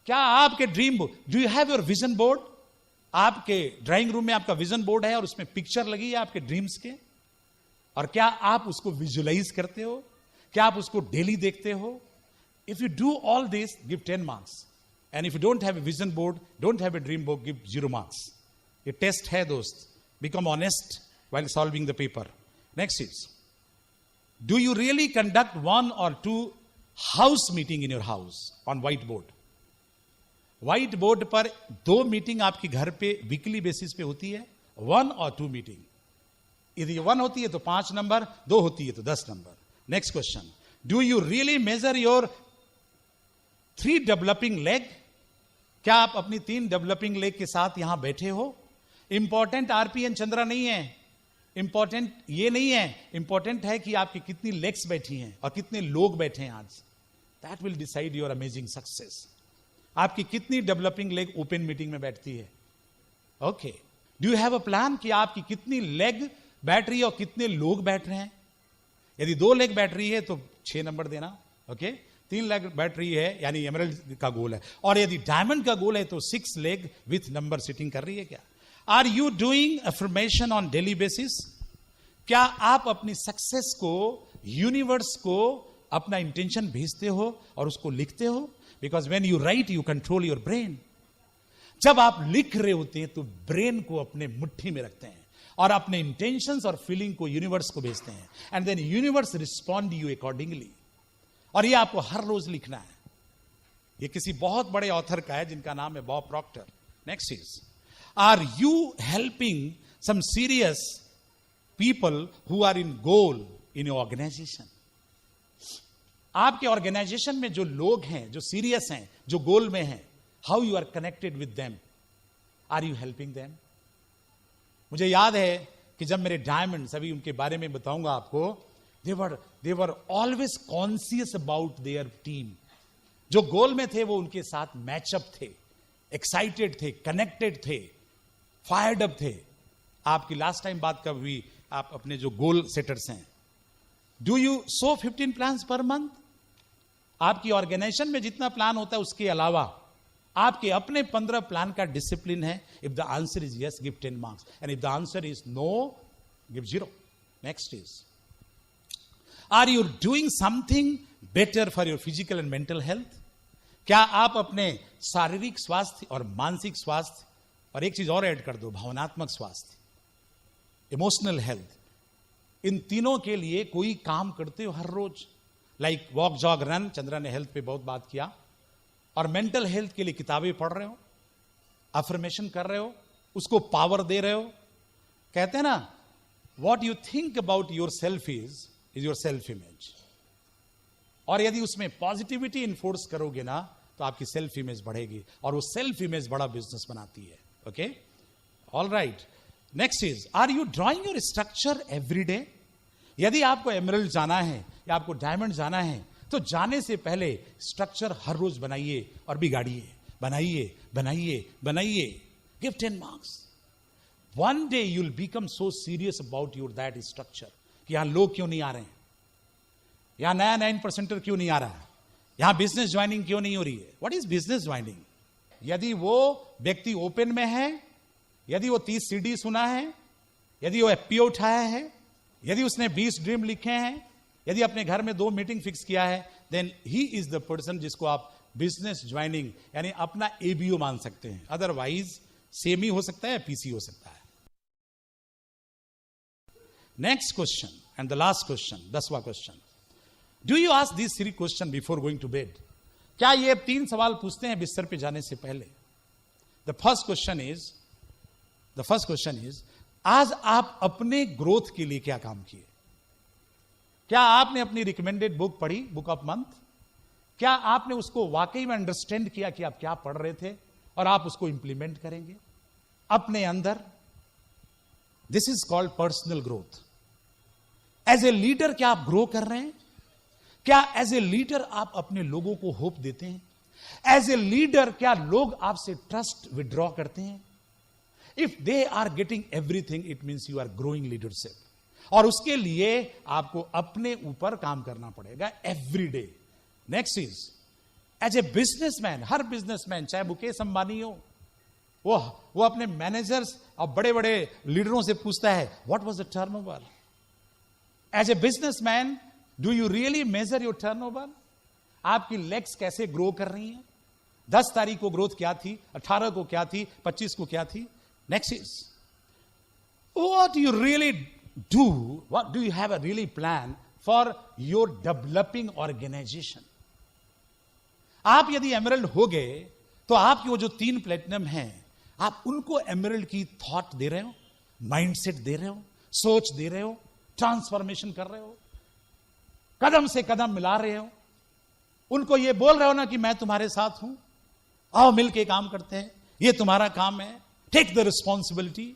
क्या आपके dream book, do you have your vision board? आपके drawing room में आपका vision board है और उसमें पिक्चर लगी है आपके ड्रीम्स के, और क्या आप उसको विजुअलाइज करते हो? क्या आप उसको डेली देखते हो? If you do all this, give 10 marks. And if you don't have a vision board, don't have a dream book, give 0 marks. ये टेस्ट है दोस्त. Become honest while solving the paper. Next is, do you really conduct 1 or 2 house meeting in your house on whiteboard? White board पर 2 meeting आपके घर पे weekly basis पे होती है. 1 or 2 मीटिंग. यदि 1 होती है तो 5 नंबर, 2 होती है तो 10 number. Next question, do you really measure your 3 developing leg? क्या आप अपनी 3 डेवलपिंग लेग के साथ यहां बैठे हो? इंपॉर्टेंट आरपी एंड चंद्रा नहीं है. इंपॉर्टेंट ये नहीं है. इंपॉर्टेंट है कि आपकी कितनी लेग्स बैठी हैं और कितने लोग बैठे हैं आज. That will decide your amazing success. आपकी कितनी डेवलपिंग लेग ओपन मीटिंग में बैठती है? Okay. Do you have a plan कि आपकी कितनी लेग बैठ रही है और कितने लोग बैठ रहे हैं? यदि 2 लेग बैठ रही है तो 6 नंबर देना. ओके. 3 लेग बैठ रही है यानी एमरल्ड का गोल है, और यदि डायमंड का गोल है तो 6 लेग विथ नंबर सिटिंग कर रही है क्या? Are you doing affirmation on daily basis? क्या आप अपनी सक्सेस को, यूनिवर्स को अपना इंटेंशन भेजते हो और उसको लिखते हो? Because when you right, you control your brain. जब आप लिख रहे होते हैं तो ब्रेन को अपने मुट्ठी में रखते हैं और अपने इंटेंशंस और फीलिंग को यूनिवर्स को भेजते हैं. And then universe respond you accordingly. और ये आपको हर रोज लिखना है. ये किसी बहुत बड़े ऑथर का है जिनका नाम है Bob Procter. Next is, are you helping some serious people who are in goal in your organization? आपके ऑर्गेनाइजेशन में जो लोग हैं, जो सीरियस हैं, जो गोल में हैं, how you are connected with them? Are you helping them? मुझे याद है कि जब मेरे डायमंड्स, अभी उनके बारे में बताऊंगा आपको, they were always conscious about their team. जो गोल में थे वो उनके साथ मैचअप थे, एक्साइटेड थे, कनेक्टेड थे, फायर्ड अप थे. आपकी लास्ट टाइम बात कब हुई? आप अपने जो गोल सेटर्स हैं. Do you so 15 plans per month? आपकी ऑर्गेनाइजेशन में जितना प्लान होता है उसके अलावा आपके अपने 15 प्लान का डिसिप्लिन है? If the answer is yes, give 10 marks. And if the answer is no, give 0. Next is, are you doing something better for your physical and mental health? क्या आप अपने शारीरिक स्वास्थ्य और मानसिक स्वास्थ्य, और एक चीज और ऐड कर दो, भावनात्मक स्वास्थ्य, इमोशनल हेल्थ, इन तीनों के लिए कोई काम करते हो हर रोज? Like walk, jog, run. Chandra ने हेल्थ पे बहुत बात किया. और मेंटल हेल्थ के लिए किताबें पढ़ रहे हो, अफर्मेशन कर रहे हो, उसको पावर दे रहे हो. कहते हैं ना, what you think about your self is your self image. और यदि उसमें पॉजिटिविटी इन्फोर्स करोगे ना तो आपकी सेल्फ इमेज बढ़ेगी, और वो सेल्फ इमेज बड़ा बिजनेस बनाती है. Okay, all right. Next is, are you drawing your structure every day? यदि आपको एमरल्ड जाना है या आपको डायमंड जाना है तो जाने से पहले स्ट्रक्चर हर रोज बनाइए और बिगाड़िए. बनाइए, बनाइए, बनाइए. Give 10 marks. One day you will become so serious about your that structure कि यहां लोग क्यों नहीं आ रहे हैं, यहां नया 9% क्यों नहीं आ रहा है, यहां बिजनेस ज्वाइनिंग क्यों नहीं हो रही है. What is business joining? यदि वो व्यक्ति ओपन में है, यदि वो 30 सीडी सुना है, यदि वो एफपीओ उठाया है, यदि उसने 20 ड्रीम लिखे हैं, यदि अपने घर में 2 मीटिंग फिक्स किया है, then he is the person जिसको आप बिजनेस ज्वाइनिंग यानी अपना एबीओ मान सकते हैं. अदरवाइज सेमी हो सकता है, पीसी हो सकता है. Next question and the last question, 10वां question, do you ask this 3 question before going to bed? क्या ये 3 सवाल पूछते हैं बिस्तर पे जाने से पहले? द फर्स्ट क्वेश्चन इज आज आप अपने ग्रोथ के लिए क्या काम किए? क्या आपने अपनी रिकमेंडेड बुक पढ़ी, बुक ऑफ मंथ? क्या आपने उसको वाकई में अंडरस्टैंड किया कि आप क्या पढ़ रहे थे और आप उसको इंप्लीमेंट करेंगे अपने अंदर? This is called personal growth. As a leader क्या आप ग्रो कर रहे हैं? क्या एज ए लीडर आप अपने लोगों को होप देते हैं? एज ए लीडर क्या लोग आपसे ट्रस्ट विड्रॉ करते हैं? If they are getting everything, it means you are growing leadership. और उसके लिए आपको अपने ऊपर काम करना पड़ेगा every day. Next is as a businessman, हर बिजनेसमैन चाहे मुकेश अंबानी हो, वो अपने मैनेजर्स और बड़े बड़े लीडरों से पूछता है what was the turnover? As a businessman do you really measure your turnover? आपकी लेग्स कैसे ग्रो कर रही हैं? 10 तारीख को ग्रोथ क्या थी, 18 को क्या थी, 25 को क्या थी? Next is what you really do, what do you have a really plan for your developing organisation? आप यदि एमरल्ड हो गए तो आपकी वो जो 3 प्लेटिनम हैं, आप उनको एमरल्ड की थॉट दे रहे हो, माइंडसेट दे रहे हो, सोच दे रहे हो, ट्रांसफॉर्मेशन कर रहे हो, कदम से कदम मिला रहे हो, उनको ये बोल रहे हो ना कि मैं तुम्हारे साथ हूं, आओ मिलके काम करते हैं, ये तुम्हारा काम है, take the responsibility.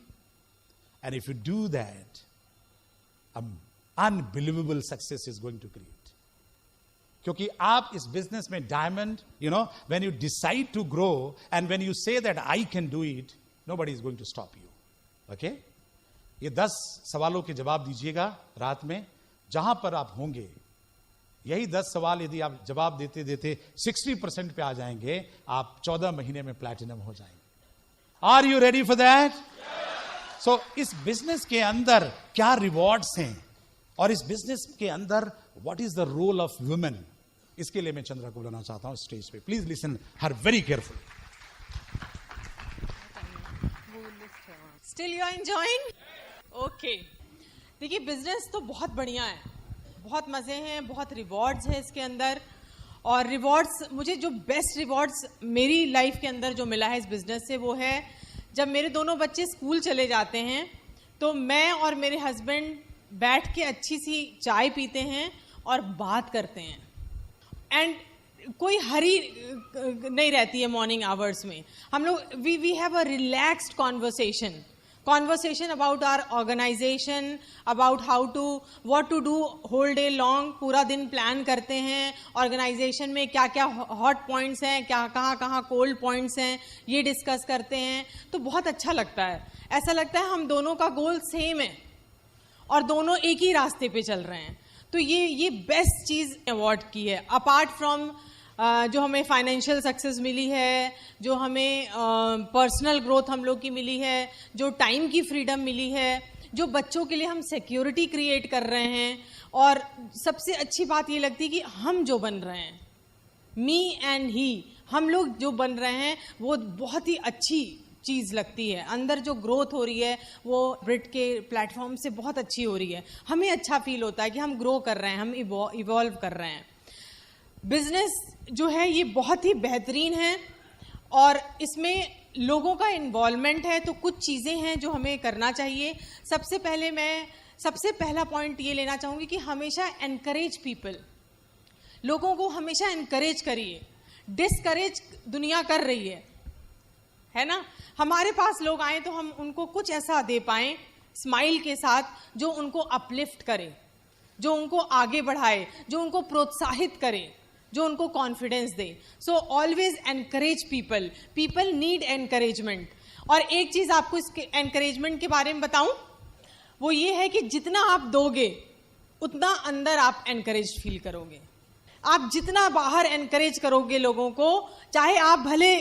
And if you do that, unbelievable success is going to create. क्योंकि आप इस बिजनेस में diamond, when you decide to grow and when you say that I can do it, nobody is going to stop you. Okay, ये 10 सवालों के जवाब दीजिएगा रात में जहां पर आप होंगे। यही 10 सवाल यदि आप जवाब देते देते 60% पे आ जाएंगे, आप 14 महीने में प्लैटिनम हो जाएंगे। Are you ready for that? So इस बिजनेस के अंदर क्या रिवॉर्ड्स हैं और इस बिजनेस के अंदर what is the role of women, इसके लिए मैं चंद्रा को बुलाना चाहता हूं स्टेज पे। Please listen her very careful. Still you are enjoying? Okay, देखिए बिजनेस तो बहुत बढ़िया है, बहुत मजे हैं, बहुत रिवॉर्ड्स हैं इसके अंदर। और रिवॉर्ड्स, मुझे जो बेस्ट रिवॉर्ड्स मेरी लाइफ के अंदर जो मिला है इस बिजनेस से, वो है जब मेरे दोनों बच्चे स्कूल चले जाते हैं तो मैं और मेरे हस्बैंड बैठ के अच्छी सी चाय पीते हैं और बात करते हैं। एंड कोई हरी नहीं रहती है मॉर्निंग आवर्स में। हम लोग we have a relaxed conversation about our organisation, about how to what to do whole day long. पूरा दिन प्लान करते हैं ऑर्गेनाइजेशन में क्या क्या हॉट पॉइंट्स हैं, क्या कहाँ कोल्ड पॉइंट्स हैं, ये डिस्कस करते हैं। तो बहुत अच्छा लगता है, ऐसा लगता है हम दोनों का गोल सेम है और दोनों एक ही रास्ते पे चल रहे हैं। तो ये बेस्ट चीज़ अवार्ड की है। अपार्ट फ्रॉम जो हमें फाइनेंशियल सक्सेस मिली है, जो हमें पर्सनल ग्रोथ हम लोग की मिली है, जो टाइम की फ्रीडम मिली है, जो बच्चों के लिए हम सिक्योरिटी क्रिएट कर रहे हैं, और सबसे अच्छी बात ये लगती है कि हम जो बन रहे हैं, मी एंड ही, हम लोग जो बन रहे हैं वो बहुत ही अच्छी चीज़ लगती है। अंदर जो ग्रोथ हो रही है वो ब्रिट के प्लेटफॉर्म से बहुत अच्छी हो रही है। हमें अच्छा फील होता है कि हम ग्रो कर रहे हैं, हम इवॉल्व कर रहे हैं। बिजनेस जो है ये बहुत ही बेहतरीन है और इसमें लोगों का इन्वॉल्वमेंट है। तो कुछ चीज़ें हैं जो हमें करना चाहिए। सबसे पहला पॉइंट ये लेना चाहूँगी कि हमेशा एनकरेज पीपल, लोगों को हमेशा एनकरेज करिए। डिस्करेज दुनिया कर रही है ना। हमारे पास लोग आए तो हम उनको कुछ ऐसा दे पाएं स्माइल के साथ जो उनको अपलिफ्ट करे, जो उनको आगे बढ़ाए, जो उनको प्रोत्साहित करे, जो उनको कॉन्फिडेंस दे। So always encourage people, people need encouragement. और एक चीज आपको इसके एनकरेजमेंट के बारे में बताऊं, वो ये है कि जितना आप दोगे उतना अंदर आप एनकरेज फील करोगे। आप जितना बाहर एनकरेज करोगे लोगों को, चाहे आप भले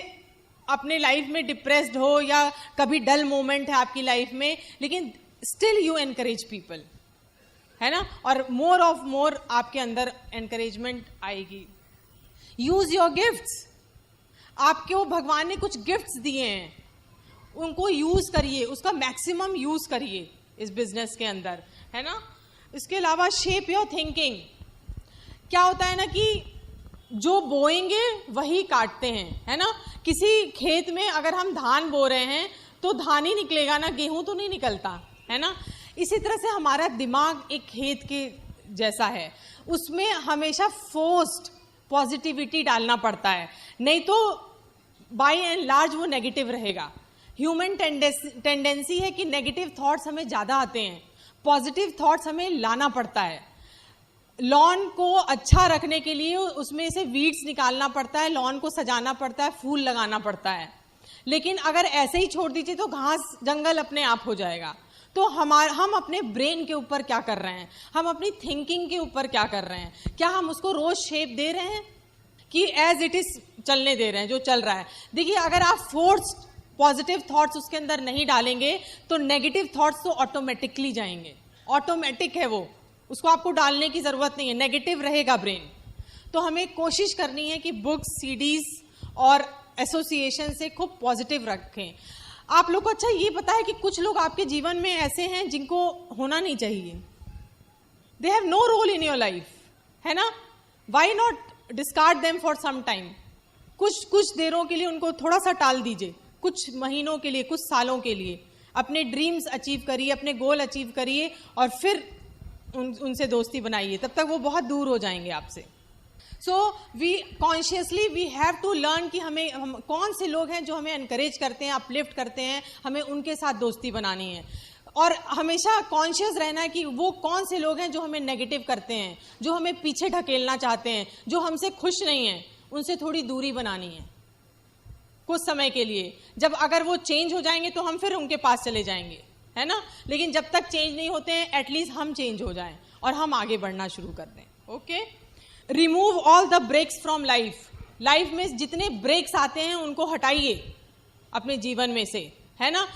अपने लाइफ में डिप्रेस्ड हो या कभी डल मोमेंट है आपकी लाइफ में, लेकिन स्टिल यू एनकरेज पीपल, है ना। और मोर ऑफ मोर आपके अंदर एनकरेजमेंट आएगी। Use your gifts. आपको भगवान ने कुछ गिफ्ट्स दिए हैं, उनको यूज करिए, उसका मैक्सिमम यूज करिए इस बिजनेस के अंदर, है ना। इसके अलावा शेप योर थिंकिंग। क्या होता है ना कि जो बोएंगे वही काटते हैं, है ना। किसी खेत में अगर हम धान बो रहे हैं तो धान ही निकलेगा ना, गेहूं तो नहीं निकलता, है ना। इसी तरह से हमारा दिमाग एक खेत के जैसा है, उसमें हमेशा फोर्स्ड पॉजिटिविटी डालना पड़ता है, नहीं तो बाय एंड लार्ज वो नेगेटिव रहेगा। ह्यूमन टेंडेंसी है कि नेगेटिव थॉट्स हमें ज्यादा आते हैं, पॉजिटिव थॉट्स हमें लाना पड़ता है। लॉन को अच्छा रखने के लिए उसमें से वीड्स निकालना पड़ता है, लॉन को सजाना पड़ता है, फूल लगाना पड़ता है। लेकिन अगर ऐसे ही छोड़ दीजिए तो घास जंगल अपने आप हो जाएगा। तो हम अपने ब्रेन के ऊपर क्या कर रहे हैं, हम अपनी थिंकिंग के ऊपर क्या कर रहे हैं, क्या हम उसको रोज शेप दे रहे हैं कि एज इट इज चलने दे रहे हैं जो चल रहा है। देखिए, अगर आप फोर्स्ड पॉजिटिव थॉट्स उसके अंदर नहीं डालेंगे तो नेगेटिव थॉट्स तो ऑटोमेटिकली जाएंगे, ऑटोमेटिक है वो, उसको आपको डालने की जरूरत नहीं है, नेगेटिव रहेगा ब्रेन। तो हमें कोशिश करनी है कि बुक्स, सीडीज और एसोसिएशन से खूब पॉजिटिव रखें। आप लोग को अच्छा ये पता है कि कुछ लोग आपके जीवन में ऐसे हैं जिनको होना नहीं चाहिए, they have no role in your life, है ना। Why not discard them for some time. कुछ देरों के लिए उनको थोड़ा सा टाल दीजिए, कुछ महीनों के लिए, कुछ सालों के लिए। अपने ड्रीम्स अचीव करिए, अपने गोल अचीव करिए और फिर उनसे दोस्ती बनाइए, तब तक वो बहुत दूर हो जाएंगे आपसे। So we consciously we have to learn कि हम कौन से लोग हैं जो हमें एनकरेज करते हैं, अपलिफ्ट करते हैं, हमें उनके साथ दोस्ती बनानी है। और हमेशा कॉन्शियस रहना है कि वो कौन से लोग हैं जो हमें नेगेटिव करते हैं, जो हमें पीछे ढकेलना चाहते हैं, जो हमसे खुश नहीं हैं, उनसे थोड़ी दूरी बनानी है कुछ समय के लिए। जब अगर वो चेंज हो जाएंगे तो हम फिर उनके पास चले जाएंगे, है ना। लेकिन जब तक चेंज नहीं होते हैं, एटलीस्ट हम चेंज हो जाएं और हम आगे बढ़ना शुरू कर दें। Okay, remove all the brakes from life. Life में जितने ब्रेक्स आते हैं उनको हटाइए अपने जीवन में से, है ना।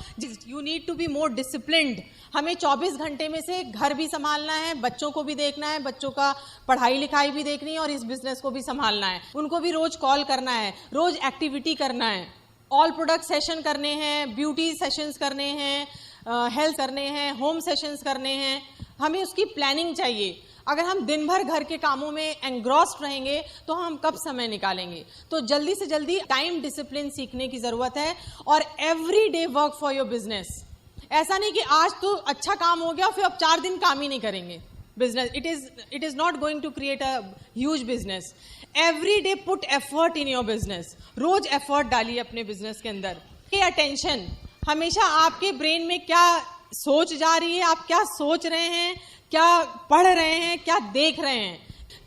You need to be more disciplined. हमें 24 घंटे में से घर भी संभालना है, बच्चों को भी देखना है, बच्चों का पढ़ाई लिखाई भी देखनी है और इस बिजनेस को भी संभालना है। उनको भी रोज कॉल करना है, रोज एक्टिविटी करना है, ऑल प्रोडक्ट सेशन करने हैं, ब्यूटी सेशंस करने हैं, हेल्थ करने हैं, होम सेशंस करने हैं। हमें उसकी प्लानिंग चाहिए। अगर हम दिन भर घर के कामों में एंग्रॉस्ड रहेंगे तो हम कब समय निकालेंगे। तो जल्दी से जल्दी टाइम डिसिप्लिन सीखने की जरूरत है और every day work for your business. ऐसा नहीं कि आज तो अच्छा काम हो गया फिर अब 4 दिन काम ही नहीं करेंगे। Business it is not going to create a huge business. Every day put effort in your business. रोज एफर्ट डालिए अपने बिजनेस के अंदर। पे अटेंशन, हमेशा आपके ब्रेन में क्या सोच जा रही है, आप क्या सोच रहे हैं, क्या पढ़ रहे हैं, क्या देख रहे हैं।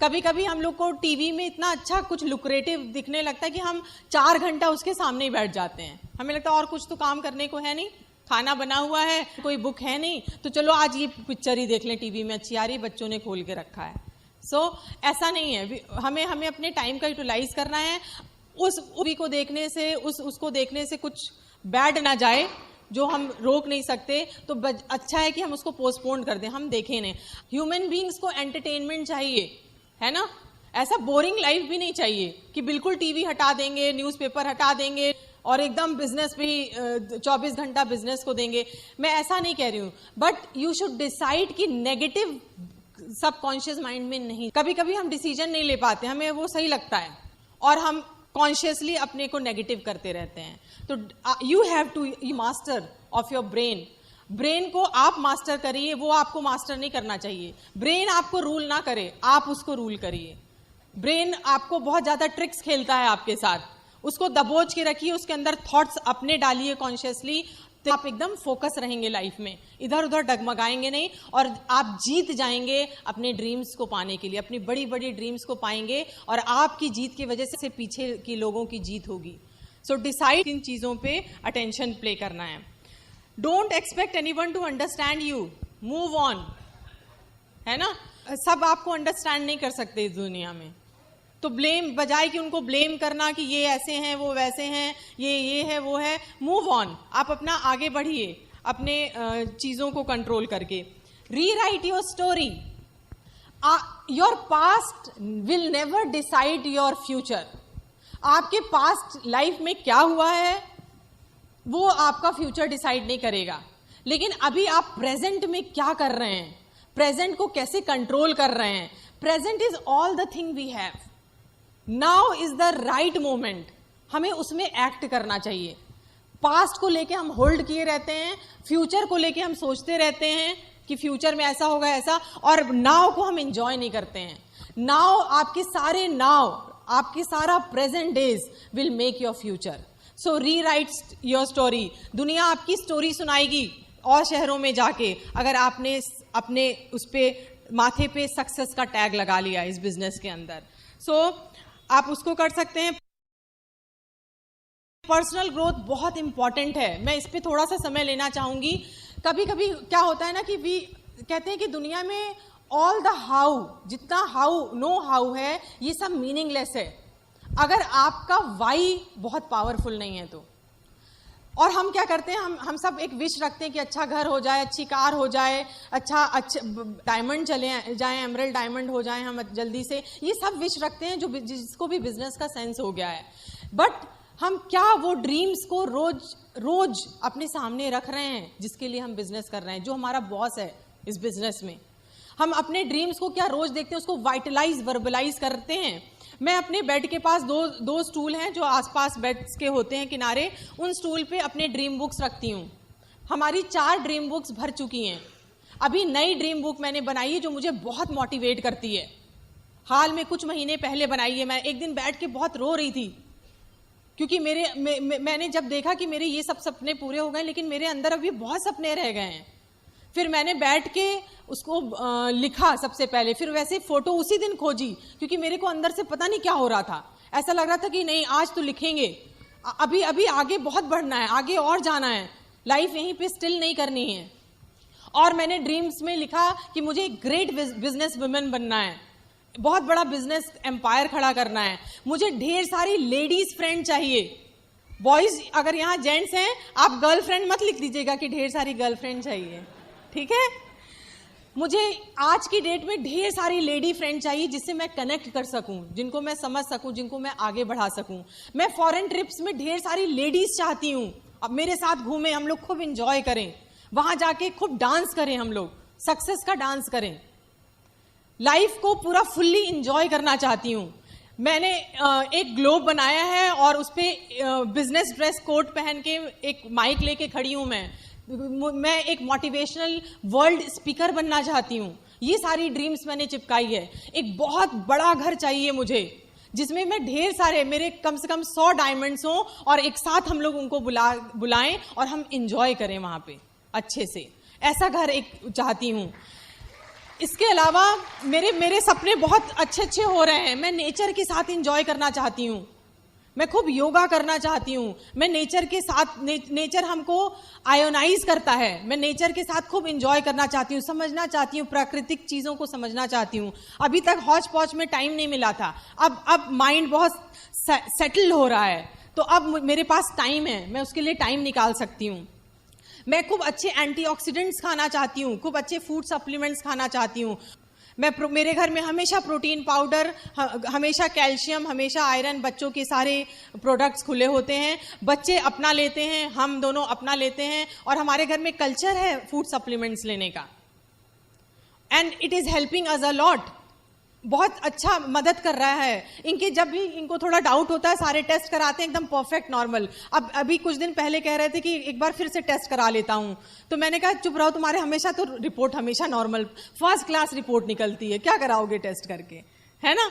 कभी कभी हम लोग को टीवी में इतना अच्छा कुछ लुक्रेटिव दिखने लगता है कि हम 4 घंटा उसके सामने ही बैठ जाते हैं। हमें लगता है और कुछ तो काम करने को है नहीं, खाना बना हुआ है, कोई बुक है नहीं, तो चलो आज ये पिक्चर ही देख लें, टीवी में अच्छी आ रही, बच्चों ने खोल के रखा है। ऐसा नहीं है। हमें अपने टाइम का यूटिलाइज करना है। उस मूवी को देखने से, उसको देखने से कुछ बैड ना जाए जो हम रोक नहीं सकते, तो अच्छा है कि हम उसको पोस्टपोन कर दें, हम देखें नहीं। ह्यूमन बीइंग्स को एंटरटेनमेंट चाहिए, है ना। ऐसा बोरिंग लाइफ भी नहीं चाहिए कि बिल्कुल टीवी हटा देंगे, न्यूज़पेपर हटा देंगे और एकदम बिजनेस पे ही 24 घंटा बिजनेस को देंगे। मैं ऐसा नहीं कह रही हूँ, बट यू शुड डिसाइड कि नेगेटिव सबकॉन्शियस माइंड में नहीं। कभी कभी हम डिसीजन नहीं ले पाते, हमें वो सही लगता है और हम कॉन्शियसली अपने को नेगेटिव करते रहते हैं। तो you have to master of your brain. Brain को आप मास्टर करिए, वो आपको मास्टर नहीं करना चाहिए। ब्रेन आपको रूल ना करे, आप उसको रूल करिए। ब्रेन आपको बहुत ज्यादा ट्रिक्स खेलता है आपके साथ, उसको दबोच के रखिए, उसके अंदर थॉट्स अपने डालिए कॉन्शियसली, तो आप एकदम फोकस रहेंगे लाइफ में, इधर उधर डगमगाएंगे नहीं और आप जीत जाएंगे अपने ड्रीम्स को पाने के लिए। अपनी बड़ी बड़ी ड्रीम्स को पाएंगे और आपकी जीत की वजह से पीछे की लोगों की जीत होगी। सो डिसाइड इन चीजों पे अटेंशन प्ले करना है। Don't expect anyone to understand you, move on, है ना। सब आपको अंडरस्टैंड नहीं कर सकते इस दुनिया में, तो ब्लेम, बजाय कि उनको ब्लेम करना कि ये ऐसे हैं, वो वैसे हैं, ये है, वो है, मूव ऑन। आप अपना आगे बढ़िए अपने चीजों को कंट्रोल करके। Rewrite your story. Your past will never decide your future. आपके पास्ट लाइफ में क्या हुआ है वो आपका फ्यूचर डिसाइड नहीं करेगा, लेकिन अभी आप प्रेजेंट में क्या कर रहे हैं, प्रेजेंट को कैसे कंट्रोल कर रहे हैं। Present is all the thing we have, now is the right moment, हमें उसमें एक्ट करना चाहिए। पास्ट को लेके हम होल्ड किए रहते हैं, फ्यूचर को लेके हम सोचते रहते हैं कि फ्यूचर में ऐसा होगा ऐसा, और नाउ को हम एंजॉय नहीं करते हैं। नाउ, आपके सारे नाउ, आपकी सारा present days will make your future. So rewrite your story. दुनिया आपकी स्टोरी सुनाएगी और शहरों में जाके, अगर आपने अपने उस पे माथे पे सक्सेस का टैग लगा लिया इस बिजनेस के अंदर। सो आप उसको कर सकते हैं। पर्सनल ग्रोथ बहुत इंपॉर्टेंट है, मैं इस पे थोड़ा सा समय लेना चाहूंगी। कभी कभी क्या होता है ना कि वी कहते हैं कि दुनिया में ऑल द हाउ, जितना हाउ नो हाउ है, ये सब मीनिंगलेस है अगर आपका वाई बहुत पावरफुल नहीं है तो। और हम क्या करते हैं, हम सब एक विश रखते हैं कि अच्छा घर हो जाए, अच्छी कार हो जाए, अच्छा डायमंड चले जाए, एमरल्ड डायमंड हो जाए हम जल्दी से, ये सब विश रखते हैं जो जिसको भी बिजनेस का सेंस हो गया है। बट हम क्या वो ड्रीम्स को रोज अपने सामने रख रहे हैं जिसके लिए हम बिजनेस कर रहे हैं, जो हमारा बॉस है इस बिजनेस में। हम अपने ड्रीम्स को क्या रोज देखते हैं, उसको वाइटलाइज, वर्बलाइज करते हैं। मैं अपने बेड के पास दो स्टूल हैं जो आसपास बेड्स के होते हैं किनारे, उन स्टूल पे अपने ड्रीम बुक्स रखती हूँ। हमारी 4 ड्रीम बुक्स भर चुकी हैं। अभी नई ड्रीम बुक मैंने बनाई है जो मुझे बहुत मोटिवेट करती है। हाल में कुछ महीने पहले बनाई है। मैं एक दिन बैठ के बहुत रो रही थी क्योंकि मैंने जब देखा कि मेरे ये सब सपने पूरे हो गए, लेकिन मेरे अंदर अभी बहुत सपने रह गए हैं। फिर मैंने बैठ के उसको लिखा सबसे पहले, फिर वैसे फोटो उसी दिन खोजी क्योंकि मेरे को अंदर से पता नहीं क्या हो रहा था। ऐसा लग रहा था कि नहीं, आज तो लिखेंगे, अभी आगे बहुत बढ़ना है, आगे और जाना है, लाइफ यहीं पे स्टिल नहीं करनी है। और मैंने ड्रीम्स में लिखा कि मुझे एक ग्रेट बिजनेस वुमेन बनना है, बहुत बड़ा बिजनेस एम्पायर खड़ा करना है, मुझे ढेर सारी लेडीज फ्रेंड चाहिए। बॉयज, अगर यहाँ जेंट्स हैं, आप गर्लफ्रेंड मत लिख दीजिएगा कि ढेर सारी गर्लफ्रेंड चाहिए, ठीक है। मुझे आज की डेट में ढेर सारी लेडी फ्रेंड चाहिए जिससे मैं कनेक्ट कर सकूं, जिनको मैं समझ सकूं, जिनको मैं आगे बढ़ा सकूं। मैं फॉरेन ट्रिप्स में ढेर सारी लेडीज चाहती हूं, अब मेरे साथ घूमें, हम लोग खूब एंजॉय करें, वहां जाके खूब डांस करें, हम लोग सक्सेस का डांस करें, लाइफ को पूरा फुल्ली एंजॉय करना चाहती हूं। मैंने एक ग्लोब बनाया है और उस पर बिजनेस ड्रेस कोट पहन के एक माइक लेके खड़ी हूं। मैं एक मोटिवेशनल वर्ल्ड स्पीकर बनना चाहती हूँ। ये सारी ड्रीम्स मैंने चिपकाई है। एक बहुत बड़ा घर चाहिए मुझे जिसमें मैं ढेर सारे, मेरे कम से कम 100 डायमंड्स हों और एक साथ हम लोग उनको बुलाएं और हम इंजॉय करें वहां पे अच्छे से। ऐसा घर एक चाहती हूँ। इसके अलावा मेरे सपने बहुत अच्छे हो रहे हैं। मैं नेचर के साथ इंजॉय करना चाहती हूँ, मैं खूब योगा करना चाहती हूँ। मैं नेचर के साथ, नेचर हमको आयोनाइज करता है, मैं नेचर के साथ खूब एंजॉय करना चाहती हूँ, समझना चाहती हूँ, प्राकृतिक चीज़ों को समझना चाहती हूँ। अभी तक हौच पौच में टाइम नहीं मिला था, अब माइंड बहुत सेटल हो रहा है, तो अब मेरे पास टाइम है, मैं उसके लिए टाइम निकाल सकती हूँ। मैं खूब अच्छे एंटीऑक्सीडेंट्स खाना चाहती हूँ, खूब अच्छे फूड सप्लीमेंट्स खाना चाहती हूँ। मेरे घर में हमेशा प्रोटीन पाउडर, हमेशा कैल्शियम, हमेशा आयरन, बच्चों के सारे प्रोडक्ट्स खुले होते हैं। बच्चे अपना लेते हैं, हम दोनों अपना लेते हैं, और हमारे घर में कल्चर है फूड सप्लीमेंट्स लेने का। And it is helping us a lot, बहुत अच्छा मदद कर रहा है। जब भी इनको थोड़ा डाउट होता है, सारे टेस्ट कराते हैं एकदम परफेक्ट नॉर्मल। अब अभी कुछ दिन पहले कह रहे थे कि एक बार फिर से टेस्ट करा लेता हूं, तो मैंने कहा चुप रहो, तुम्हारे हमेशा तो रिपोर्ट हमेशा नॉर्मल, फर्स्ट क्लास रिपोर्ट निकलती है, क्या कराओगे टेस्ट करके, है ना।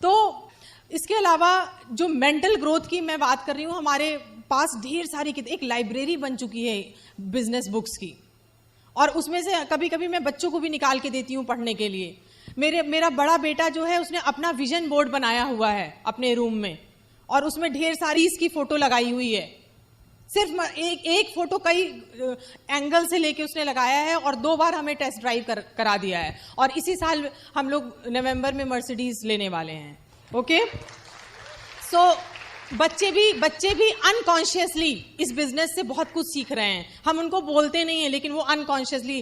तो इसके अलावा जो मेंटल ग्रोथ की मैं बात कर रही हूँ, हमारे पास ढेर सारी एक लाइब्रेरी बन चुकी है बिजनेस बुक्स की, और उसमें से कभी कभी मैं बच्चों को भी निकाल के देती हूँ पढ़ने के लिए। मेरा बड़ा बेटा जो है, उसने अपना विजन बोर्ड बनाया हुआ है अपने रूम में, और उसमें ढेर सारी इसकी फोटो लगाई हुई है। सिर्फ एक फोटो कई एंगल से लेके उसने लगाया है, और 2 बार हमें टेस्ट ड्राइव करा दिया है, और इसी साल हम लोग नवंबर में मर्सिडीज लेने वाले हैं। ओके, सो बच्चे भी अनकॉन्शियसली इस बिजनेस से बहुत कुछ सीख रहे हैं। हम उनको बोलते नहीं है, लेकिन वो अनकॉन्शियसली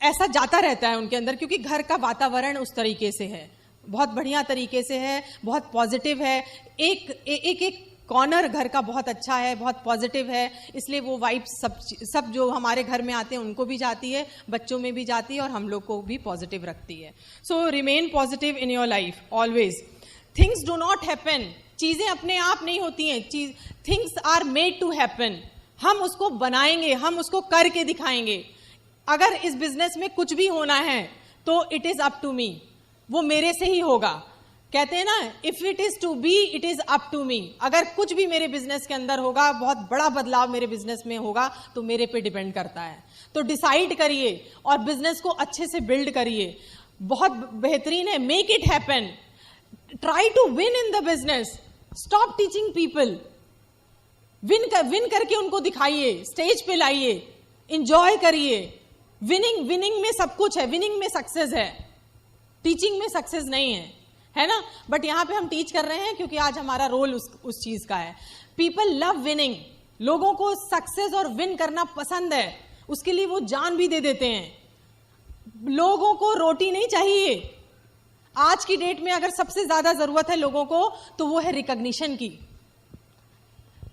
ऐसा जाता रहता है उनके अंदर, क्योंकि घर का वातावरण उस तरीके से है, बहुत बढ़िया तरीके से है, बहुत पॉजिटिव है। एक कॉर्नर घर का बहुत अच्छा है, बहुत पॉजिटिव है, इसलिए वो वाइब सब जो हमारे घर में आते हैं उनको भी जाती है, बच्चों में भी जाती है और हम लोग को भी पॉजिटिव रखती है. So remain positive in your life always. Things do not happen. चीजें अपने आप नहीं होती हैं, things are made to happen. हम उसको बनाएंगे, हम उसको करके दिखाएंगे. अगर इस बिजनेस में कुछ भी होना है तो it is up to me, वो मेरे से ही होगा. कहते हैं ना, if it is to be it is up to me. अगर कुछ भी मेरे बिजनेस के अंदर होगा, बहुत बड़ा बदलाव मेरे बिजनेस में होगा, तो मेरे पे डिपेंड करता है. तो डिसाइड करिए और बिजनेस को अच्छे से बिल्ड करिए. बहुत बेहतरीन है. Make it happen. Try to win in the business. Stop teaching people. Win करके उनको दिखाइए, स्टेज पे लाइए, इंजॉय करिए. विनिंग में सब कुछ है. विनिंग में सक्सेस है, टीचिंग में सक्सेस नहीं है ना. बट यहां पे हम टीच कर रहे हैं क्योंकि आज हमारा रोल उस चीज का है. People love winning. लोगों को सक्सेस और विन करना पसंद है, उसके लिए वो जान भी दे देते हैं. लोगों को रोटी नहीं चाहिए. आज की डेट में अगर सबसे ज्यादा जरूरत है लोगों को तो वो है रिकॉग्निशन की.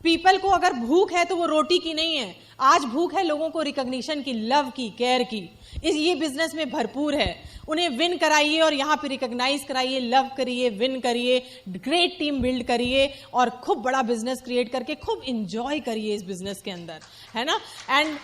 पीपल को अगर भूख है तो वो रोटी की नहीं है. आज भूख है लोगों को रिकॉग्निशन की, लव की, केयर की. ये बिजनेस में भरपूर है. उन्हें विन कराइए और यहाँ पे रिकॉग्नाइज कराइए, लव करिए, विन करिए, ग्रेट टीम बिल्ड करिए और खूब बड़ा बिजनेस क्रिएट करके खूब इंजॉय करिए इस बिजनेस के अंदर, है ना. And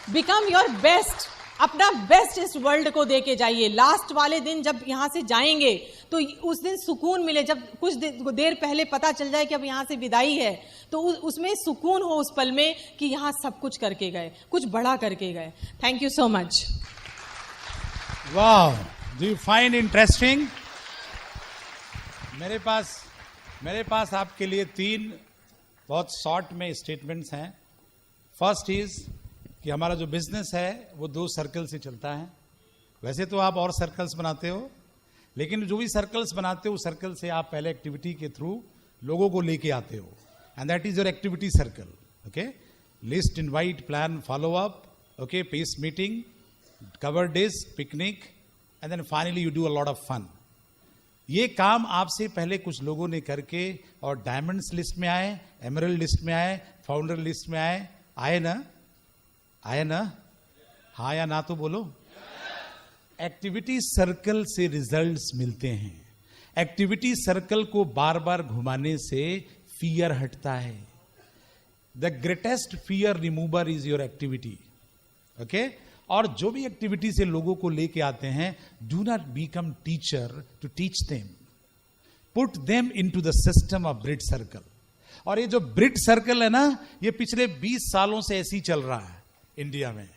become your best. अपना बेस्ट इस वर्ल्ड को दे के जाइए. लास्ट वाले दिन जब यहां से जाएंगे तो उस दिन सुकून मिले. जब कुछ देर पहले पता चल जाए कि अब यहां से विदाई है तो उसमें सुकून हो उस पल में कि यहां सब कुछ करके गए, कुछ बड़ा करके गए. Thank you so much. वाह, डू यू फाइंड इंटरेस्टिंग? मेरे पास आपके लिए 3 बहुत शॉर्ट में स्टेटमेंट्स हैं. फर्स्ट इज कि हमारा जो बिजनेस है वो 2 सर्कल से चलता है. वैसे तो आप और सर्कल्स बनाते हो, लेकिन जो भी सर्कल्स बनाते हो उस सर्कल से आप पहले एक्टिविटी के थ्रू लोगों को लेके आते हो, and that is your activity circle. Okay, list, invite, plan, follow up, okay, pace meeting, cover days, picnic, and then finally you do a lot of fun. ये काम आपसे पहले कुछ लोगों ने करके और डायमंड्स लिस्ट में आए, एमरल्ड लिस्ट में आए, फाउंडर लिस्ट में आए ना? हाँ या ना तो बोलो. एक्टिविटी सर्कल से रिजल्ट्स मिलते हैं. एक्टिविटी सर्कल को बार बार घुमाने से फियर हटता है. The greatest fear remover is your activity. Okay, और जो भी एक्टिविटी से लोगों को लेके आते हैं, do not become teacher to teach them. Put them into the system of breed circle. और ये जो ब्रिड सर्कल है ना, ये पिछले 20 सालों से ऐसे ही चल रहा है इंडिया में.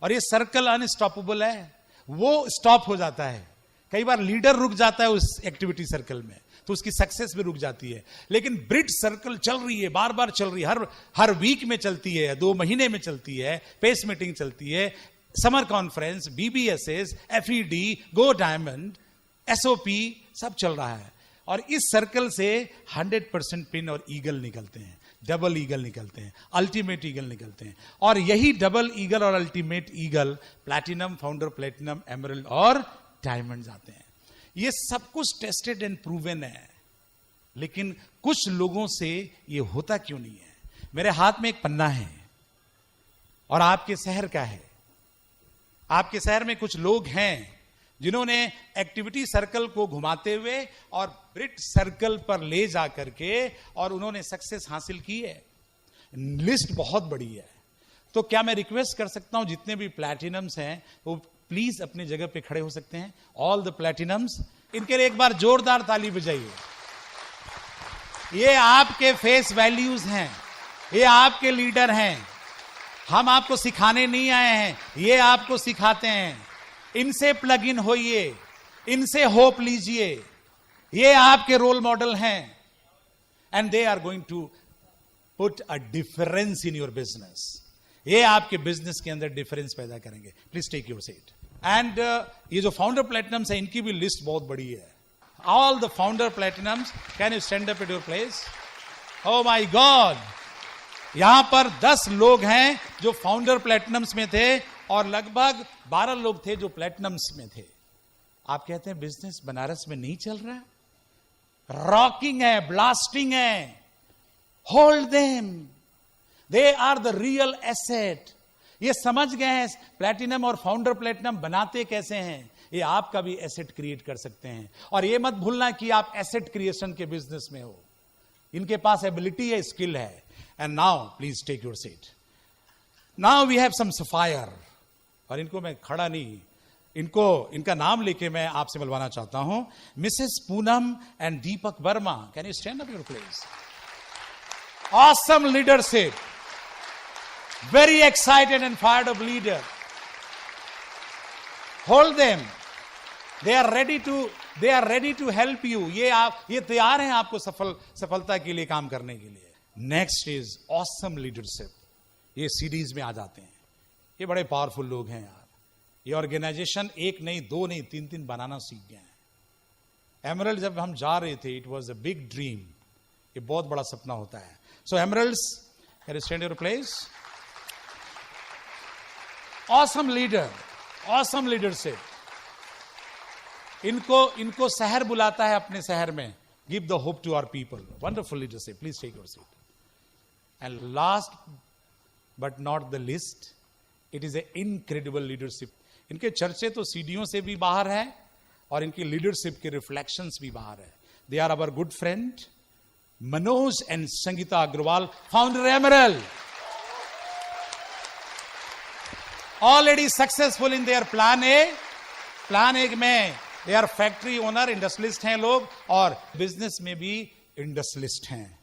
और ये सर्कल अनस्टॉपेबल है. वो स्टॉप हो जाता है. कई बार लीडर रुक जाता है उस एक्टिविटी सर्कल में, तो उसकी सक्सेस भी रुक जाती है. लेकिन ब्रिड सर्कल चल रही है, बार बार चल रही है, हर वीक में चलती है, 2 महीने में चलती है, पेस मीटिंग चलती है, समर कॉन्फ्रेंस, BBSS, FED, गो डायमंड, SOP, सब चल रहा है. और इस सर्कल से 100% पिन और ईगल निकलते हैं, डबल ईगल निकलते हैं, अल्टीमेट ईगल निकलते हैं. और यही डबल ईगल और ultimate eagle platinum, founder platinum, emerald और डायमंड आते हैं. ये सब कुछ टेस्टेड एंड प्रूवन है. लेकिन कुछ लोगों से ये होता क्यों नहीं है? मेरे हाथ में एक पन्ना है और आपके शहर का है. आपके शहर में कुछ लोग हैं जिन्होंने एक्टिविटी सर्कल को घुमाते हुए और ब्रिड सर्कल पर ले जा करके और उन्होंने सक्सेस हासिल की है. लिस्ट बहुत बड़ी है. तो क्या मैं रिक्वेस्ट कर सकता हूं, जितने भी प्लैटिनम्स हैं वो प्लीज अपनी जगह पे खड़े हो सकते हैं? ऑल द प्लैटिनम्स, इनके लिए एक बार जोरदार ताली बजाइए. ये आपके फेस वैल्यूज हैं, ये आपके लीडर हैं. हम आपको सिखाने नहीं आए हैं, ये आपको सिखाते हैं. इनसे प्लग इन होइए, इनसे होप लीजिए. ये आपके रोल मॉडल हैं, and they are going to put a difference in your business. ये आपके बिजनेस के अंदर डिफरेंस पैदा करेंगे. Please take your seat. And ये जो फाउंडर प्लैटिनम्स है, इनकी भी लिस्ट बहुत बड़ी है. All the founder platinums, can you stand up at your place? Oh my god, यहां पर 10 लोग हैं जो फाउंडर प्लैटिनम्स में थे और लगभग 12 लोग थे जो प्लैटिनम्स में थे. आप कहते हैं बिजनेस बनारस में नहीं चल रहा है? रॉकिंग है, ब्लास्टिंग है. Hold them, they are the real asset. ये समझ गए हैं प्लैटिनम और फाउंडर प्लैटिनम बनाते कैसे हैं, ये आपका भी एसेट क्रिएट कर सकते हैं। और ये मत भूलना कि आप एसेट क्रिएशन के बिजनेस में हो, इनके पास एबिलिटी है, स्किल है। And now please take your seat. Now we have some sapphire, और इनको मैं खड़ा नहीं, इनका नाम लेके मैं आपसे मिलवाना चाहता हूं, Mrs Poonam and Deepak Verma. Can you stand up your please? Awesome leadership, very excited and fired up leader. Hold them. They are ready to help you. ये तैयार हैं आपको सफलता के लिए काम करने के लिए। Next is awesome leadership. ये सीरीज में आ जाते हैं, ये बड़े पावरफुल लोग हैं यार। ये ऑर्गेनाइजेशन एक नहीं, दो नहीं, तीन बनाना सीख गए हैं। एमरल्ड जब हम जा रहे थे, it was a big dream. ये बहुत बड़ा सपना होता है। So emeralds, can you stand your place? Awesome leader, awesome leadership. इनको शहर बुलाता है अपने शहर में, give the hope to our people. Wonderful leadership, please take your seat. And last but not the list, it is a incredible leadership. इनके चर्चे तो सीढ़ियों से भी बाहर है और इनकी लीडरशिप के रिफ्लेक्शंस भी बाहर है। They are our good friend Manoj and Sangeeta Agarwal, founder emerald. Already successful in their plan A में they are factory owner, industrialist हैं लोग, और बिजनेस में भी इंडस्ट्रियलिस्ट हैं।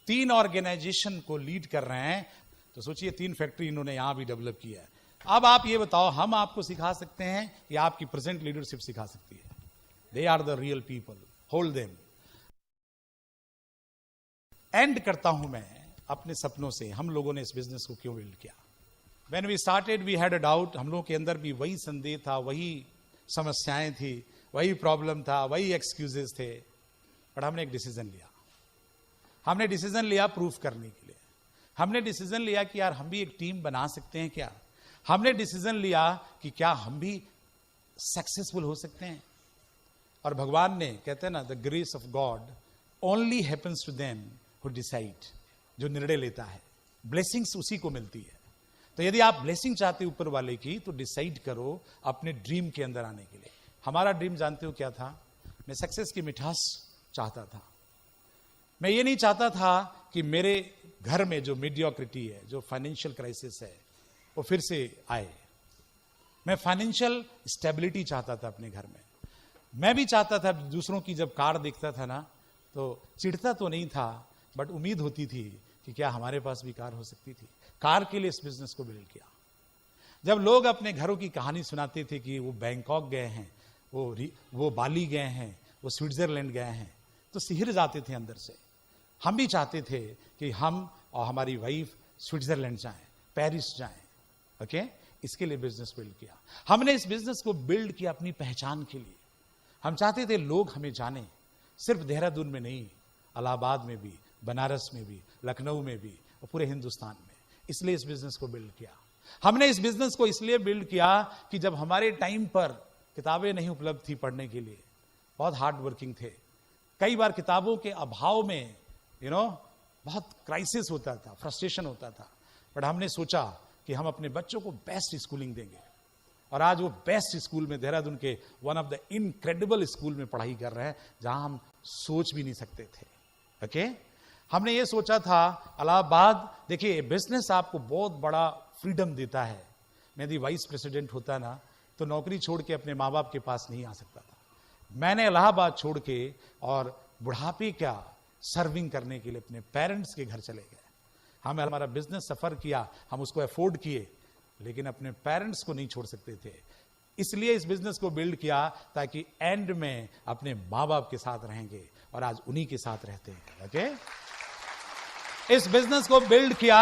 3 ऑर्गेनाइजेशन को लीड कर रहे हैं, तो सोचिए 3 फैक्ट्री इन्होंने यहां भी डेवलप किया है। अब आप ये बताओ, हम आपको सिखा सकते हैं या आपकी प्रेजेंट लीडरशिप सिखा सकती है? They are the real people, hold them. And करता हूं मैं अपने सपनों से, हम लोगों ने इस बिजनेस को क्यों बिल्ड किया। When we started, we had a doubt. हम लोगों के अंदर भी वही संदेह था, वही समस्याएं थी, वही प्रॉब्लम था, वही एक्सक्यूजेस थे। पर हमने एक डिसीजन लिया। हमने डिसीजन लिया प्रूफ करने के लिए। हमने डिसीजन लिया कि यार हम भी एक टीम बना सकते हैं क्या। हमने डिसीजन लिया कि क्या हम भी सक्सेसफुल हो सकते हैं। और भगवान ने, कहते हैं ना, the grace of God only happens to them who decide. जो निर्णय लेता है, ब्लेसिंग्स उसी को मिलती है। तो यदि आप ब्लेसिंग चाहते ऊपर वाले की, तो डिसाइड करो अपने ड्रीम के अंदर आने के लिए। हमारा ड्रीम जानते हो क्या था? मैं सक्सेस की मिठास चाहता था। मैं ये नहीं चाहता था कि मेरे घर में जो मीडियोक्रिटी है, जो फाइनेंशियल क्राइसिस है, वो फिर से आए। मैं फाइनेंशियल स्टेबिलिटी चाहता था अपने घर में। मैं भी चाहता था, दूसरों की जब कार देखता था ना, तो चिढ़ता तो नहीं था, बट उम्मीद होती थी कि क्या हमारे पास भी कार हो सकती थी। कार के लिए इस बिजनेस को बिल्ड किया। जब लोग अपने घरों की कहानी सुनाते थे कि वो बैंकॉक गए हैं, वो बाली गए हैं, वो स्विट्जरलैंड गए हैं, तो सिहर जाते थे अंदर से। हम भी चाहते थे कि हम और हमारी वाइफ स्विट्जरलैंड जाएं, पेरिस जाएं। ओके, इसके लिए बिजनेस बिल्ड किया। हमने इस बिजनेस को बिल्ड किया अपनी पहचान के लिए। हम चाहते थे लोग हमें जाने, सिर्फ देहरादून में नहीं, इलाहाबाद में भी, बनारस में भी, लखनऊ में भी, और पूरे हिंदुस्तान में। इसलिए इस बिजनेस को बिल्ड किया। हमने इस बिजनेस को इसलिए बिल्ड किया कि जब हमारे टाइम पर किताबें नहीं उपलब्ध थी पढ़ने के लिए, बहुत हार्ड वर्किंग थे, कई बार किताबों के अभाव में बहुत क्राइसिस होता था, फ्रस्ट्रेशन होता था। बट हमने सोचा कि हम अपने बच्चों को बेस्ट स्कूलिंग देंगे, और आज वो बेस्ट स्कूल में, देहरादून के one of the incredible school में पढ़ाई कर रहे हैं, जहां हम सोच भी नहीं सकते थे। ओके, हमने ये सोचा था इलाहाबाद, देखिए बिजनेस आपको बहुत बड़ा फ्रीडम देता है। मैं यदि वाइस प्रेसिडेंट होता ना, तो नौकरी छोड़ के अपने माँ बाप के पास नहीं आ सकता था। मैंने इलाहाबाद छोड़ के और बुढ़ापे का सर्विंग करने के लिए अपने पेरेंट्स के घर चले गए। हमारा बिजनेस सफर किया, हम उसको अफोर्ड किए, लेकिन अपने पेरेंट्स को नहीं छोड़ सकते थे। इसलिए इस बिजनेस को बिल्ड किया ताकि एंड में अपने माँ बाप के साथ रहेंगे, और आज उन्हीं के साथ रहते हैं। ओके, इस बिजनेस को बिल्ड किया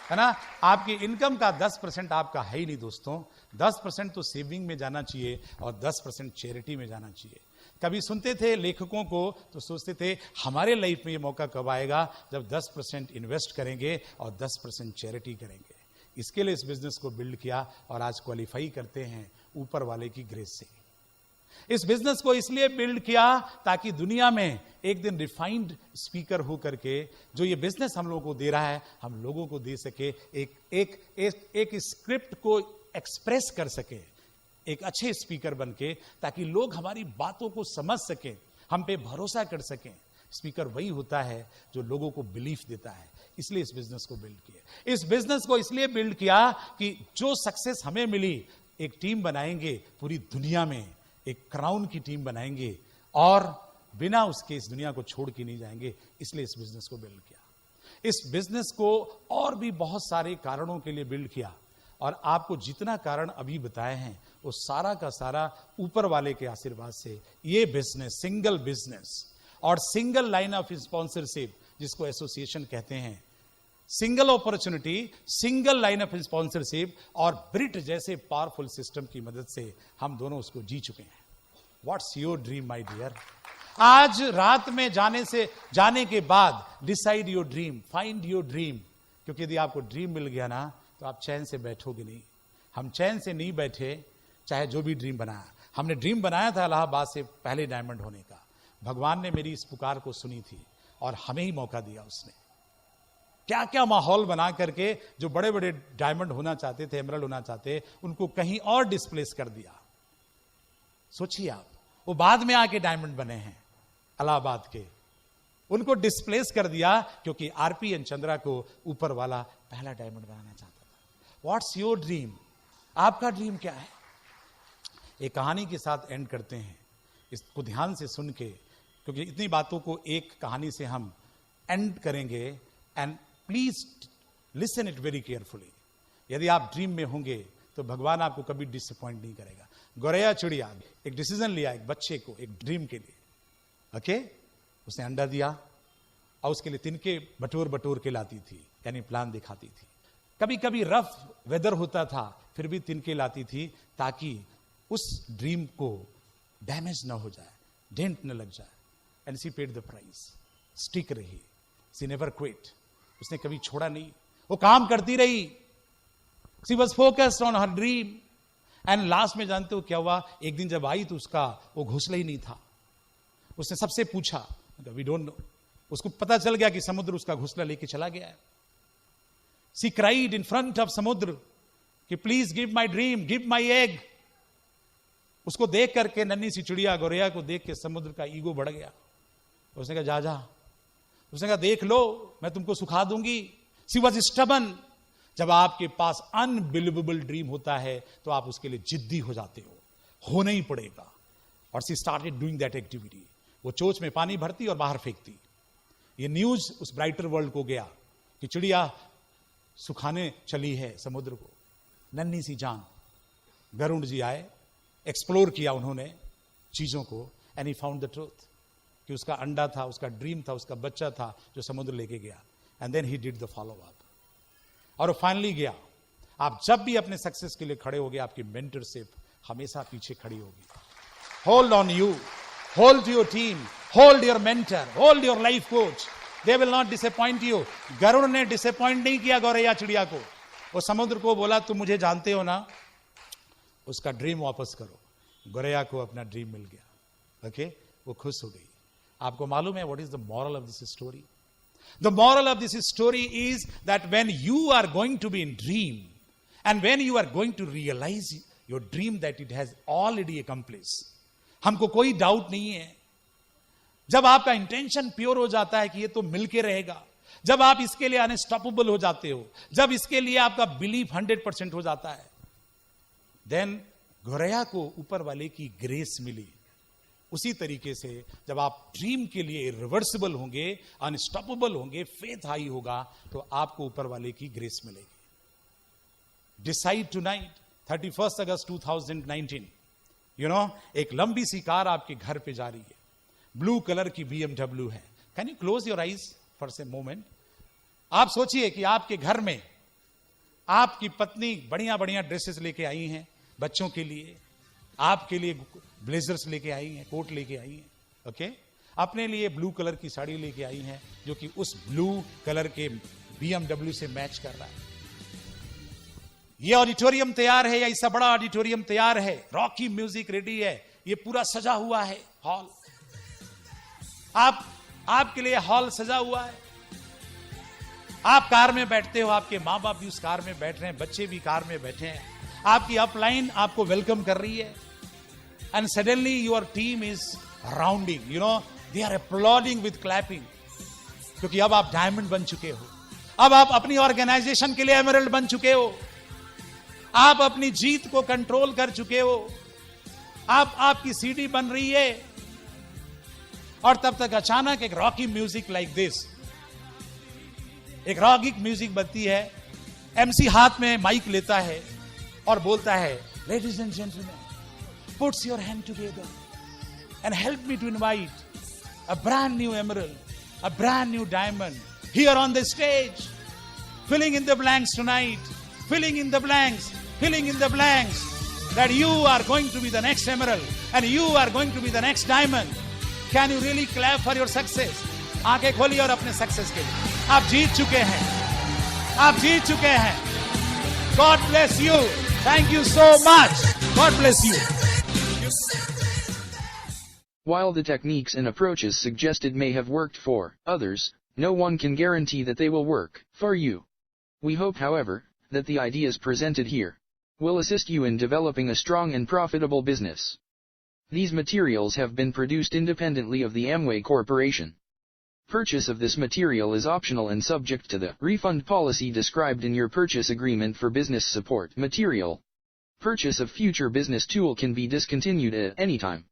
है ना। आपकी इनकम का 10% आपका है ही नहीं दोस्तों, 10% तो सेविंग में जाना चाहिए और 10% चैरिटी में जाना चाहिए। कभी सुनते थे लेखकों को तो सोचते थे हमारे लाइफ में ये मौका कब आएगा जब 10% इन्वेस्ट करेंगे और 10% चैरिटी करेंगे। इसके लिए इस बिजनेस को बिल्ड किया और आज क्वालिफाई करते हैं ऊपर वाले की ग्रेस से। इस बिजनेस को इसलिए बिल्ड किया ताकि दुनिया में एक दिन रिफाइंड स्पीकर हो करके जो ये बिजनेस हम लोगों को दे रहा है, हम लोगों को दे सके, एक स्क्रिप्ट को एक्सप्रेस कर सके, एक अच्छे स्पीकर बन के, ताकि लोग हमारी बातों को समझ सके, हम पे भरोसा कर सकें। स्पीकर वही होता है जो लोगों को बिलीफ देता है। इसलिए इस बिजनेस को बिल्ड किया। इस बिजनेस को इसलिए बिल्ड किया कि जो सक्सेस हमें मिली, एक टीम बनाएंगे पूरी दुनिया में, एक क्राउन की टीम बनाएंगे और बिना उसके इस दुनिया को छोड़ के नहीं जाएंगे। इसलिए इस बिजनेस को बिल्ड किया। इस बिजनेस को और भी बहुत सारे कारणों के लिए बिल्ड किया, और आपको जितना कारण अभी बताए हैं वो सारा का सारा ऊपर वाले के आशीर्वाद से ये बिजनेस, सिंगल बिजनेस और सिंगल लाइन ऑफ स्पॉन्सरशिप, जिसको एसोसिएशन कहते हैं, single opportunity, single line of sponsorship और ब्रिट जैसे पावरफुल सिस्टम की मदद से हम दोनों उसको जी चुके हैं। What's your dream my dear? आज रात में जाने के बाद decide your dream, find your dream, क्योंकि यदि आपको ड्रीम मिल गया ना तो आप चैन से बैठोगे नहीं। हम चैन से नहीं बैठे, चाहे जो भी ड्रीम बनाया। हमने ड्रीम बनाया था इलाहाबाद से पहले डायमंड होने का। भगवान ने मेरी इस पुकार को सुनी थी और हमें ही मौका दिया उसने। क्या क्या माहौल बना करके जो बड़े बड़े डायमंड होना चाहते थे, एमरल्ड होना चाहते, उनको कहीं और डिस्प्लेस कर दिया। सोचिए आप, वो बाद में आके डायमंड बने हैं इलाहाबाद के, उनको डिस्प्लेस कर दिया क्योंकि आरपी एन चंद्रा को ऊपर वाला पहला डायमंड बनाना चाहता था। What's your dream? आपका ड्रीम क्या है? एक कहानी के साथ एंड करते हैं, इसको ध्यान से सुन के, क्योंकि इतनी बातों को एक कहानी से हम एंड करेंगे। And please listen it very carefully. यदि आप ड्रीम में होंगे तो भगवान आपको कभी डिसअपॉइंट नहीं करेगा। गौरैया चिड़िया एक डिसीजन लिया एक बच्चे को, एक ड्रीम के लिए। ओके, उसने अंडा दिया और उसके लिए तिनके बटोर के लाती थी, यानी प्लान दिखाती थी। कभी कभी रफ वेदर होता था, फिर भी तिनके लाती थी ताकि उस ड्रीम को डैमेज ना हो जाए, डेंट न लग जाए। And she paid the price, stick रही, सी नेवर क्विट। उसने कभी छोड़ा नहीं, वो काम करती रही। She was focused on her dream. And last में जानते हो क्या हुआ? एक दिन जब आई तो उसका वो घोंसला ही नहीं था। उसने सबसे पूछा, वी डोंट नो। उसको पता चल गया कि समुद्र उसका घोंसला लेके चला गया है। सी क्राइड इन फ्रंट ऑफ समुद्र कि please give my dream, give my egg. उसको देख करके, नन्ही सी चिड़िया गौरैया को देख के समुद्र का ईगो बढ़ गया। उसने कहा जा। उसने कहा देख लो, मैं तुमको सुखा दूंगी। सी वॉज स्टबन। जब आपके पास अनबिलीवेबल ड्रीम होता है तो आप उसके लिए जिद्दी हो जाते हो, होना ही पड़ेगा। और सी स्टार्टेड डूइंग दैट एक्टिविटी। वो चोंच में पानी भरती और बाहर फेंकती। ये न्यूज उस ब्राइटर वर्ल्ड को गया कि चिड़िया सुखाने चली है समुद्र को। नन्ही सी जान, गरुड़ जी आए, एक्सप्लोर किया उन्होंने चीजों को, and he found the truth कि उसका अंडा था, उसका ड्रीम था, उसका बच्चा था जो समुद्र लेके गया। And then he did the follow up, और वो फाइनली गया। आप जब भी अपने सक्सेस के लिए खड़े होगे, आपकी मेंटरशिप हमेशा पीछे खड़ी होगी। Hold on you, hold your team, hold your mentor, hold your life coach. They will not disappoint you. Garud ने डिसअपॉइंट नहीं किया गौरैया चिड़िया को। वो समुद्र को बोला तुम मुझे जानते हो ना, उसका ड्रीम वापस करो। गौरैया को अपना ड्रीम मिल गया। ओके, वो खुश हो गई। आपको मालूम है what is the moral of this story? The moral of this story is that when you are going to be in dream and when you are going to realize your dream that it has already accomplished, हमको कोई doubt नहीं है, जब आपका intention pure हो जाता है कि ये तो मिलके रहेगा, जब आप इसके लिए अनस्टॉपेबल हो जाते हो, जब इसके लिए आपका बिलीफ 100% हो जाता है, देन गौरैया को ऊपर वाले की ग्रेस मिली। उसी तरीके से जब आप ड्रीम के लिए इरिवर्सिबल होंगे, अनस्टॉपेबल होंगे, फेथ हाई होगा, तो आपको ऊपर वाले की ग्रेस मिलेगी। डिसाइड टुनाइट, 31 अगस्त 2019, एक लंबी सी कार आपके घर पे जा रही है, ब्लू कलर की BMW है। Can you close your eyes for a moment? आप सोचिए कि आपके घर में आपकी पत्नी बढ़िया बढ़िया ड्रेसेस लेके आई हैं बच्चों के लिए, आपके लिए ब्लेजर्स लेके आई हैं, कोट लेके आई हैं। ओके, अपने लिए ब्लू कलर की साड़ी लेके आई हैं जो कि उस ब्लू कलर के BMW से मैच कर रहा है। ये ऑडिटोरियम तैयार है, या इससे बड़ा ऑडिटोरियम तैयार है, रॉकी म्यूजिक रेडी है, ये पूरा सजा हुआ है हॉल, आपके लिए हॉल सजा हुआ है। आप कार में बैठते हो, आपके माँ बाप भी उस कार में बैठ रहे हैं, बच्चे भी कार में बैठे हैं, आपकी अपलाइन आपको वेलकम कर रही है, and suddenly your team is rounding, you know, they are applauding with clapping, क्योंकि अब आप डायमंड बन चुके हो, अब आप अपनी ऑर्गेनाइजेशन के लिए एमरल्ड बन चुके हो, आप अपनी जीत को कंट्रोल कर चुके हो, आपकी सीडी बन रही है। और तब तक अचानक एक रॉकी म्यूजिक लाइक दिस, एक रॉकी म्यूजिक बनती है, एमसी हाथ में माइक लेता है और बोलता है, ladies and gentleman, puts your hand together and help me to invite a brand new emerald, a brand new diamond here on the stage, filling in the blanks tonight, filling in the blanks, filling in the blanks, that you are going to be the next emerald and you are going to be the next diamond. Can you really clap for your success? आंखें खोलिए और अपने success के लिए, आप जीत चुके हैं, आप जीत चुके हैं। God bless you. Thank you so much. God bless you. While the techniques and approaches suggested may have worked for others, no one can guarantee that they will work for you. We hope, however, that the ideas presented here will assist you in developing a strong and profitable business. These materials have been produced independently of the Amway Corporation. Purchase of this material is optional and subject to the refund policy described in your purchase agreement for business support material. Purchase of future business tool can be discontinued at any time.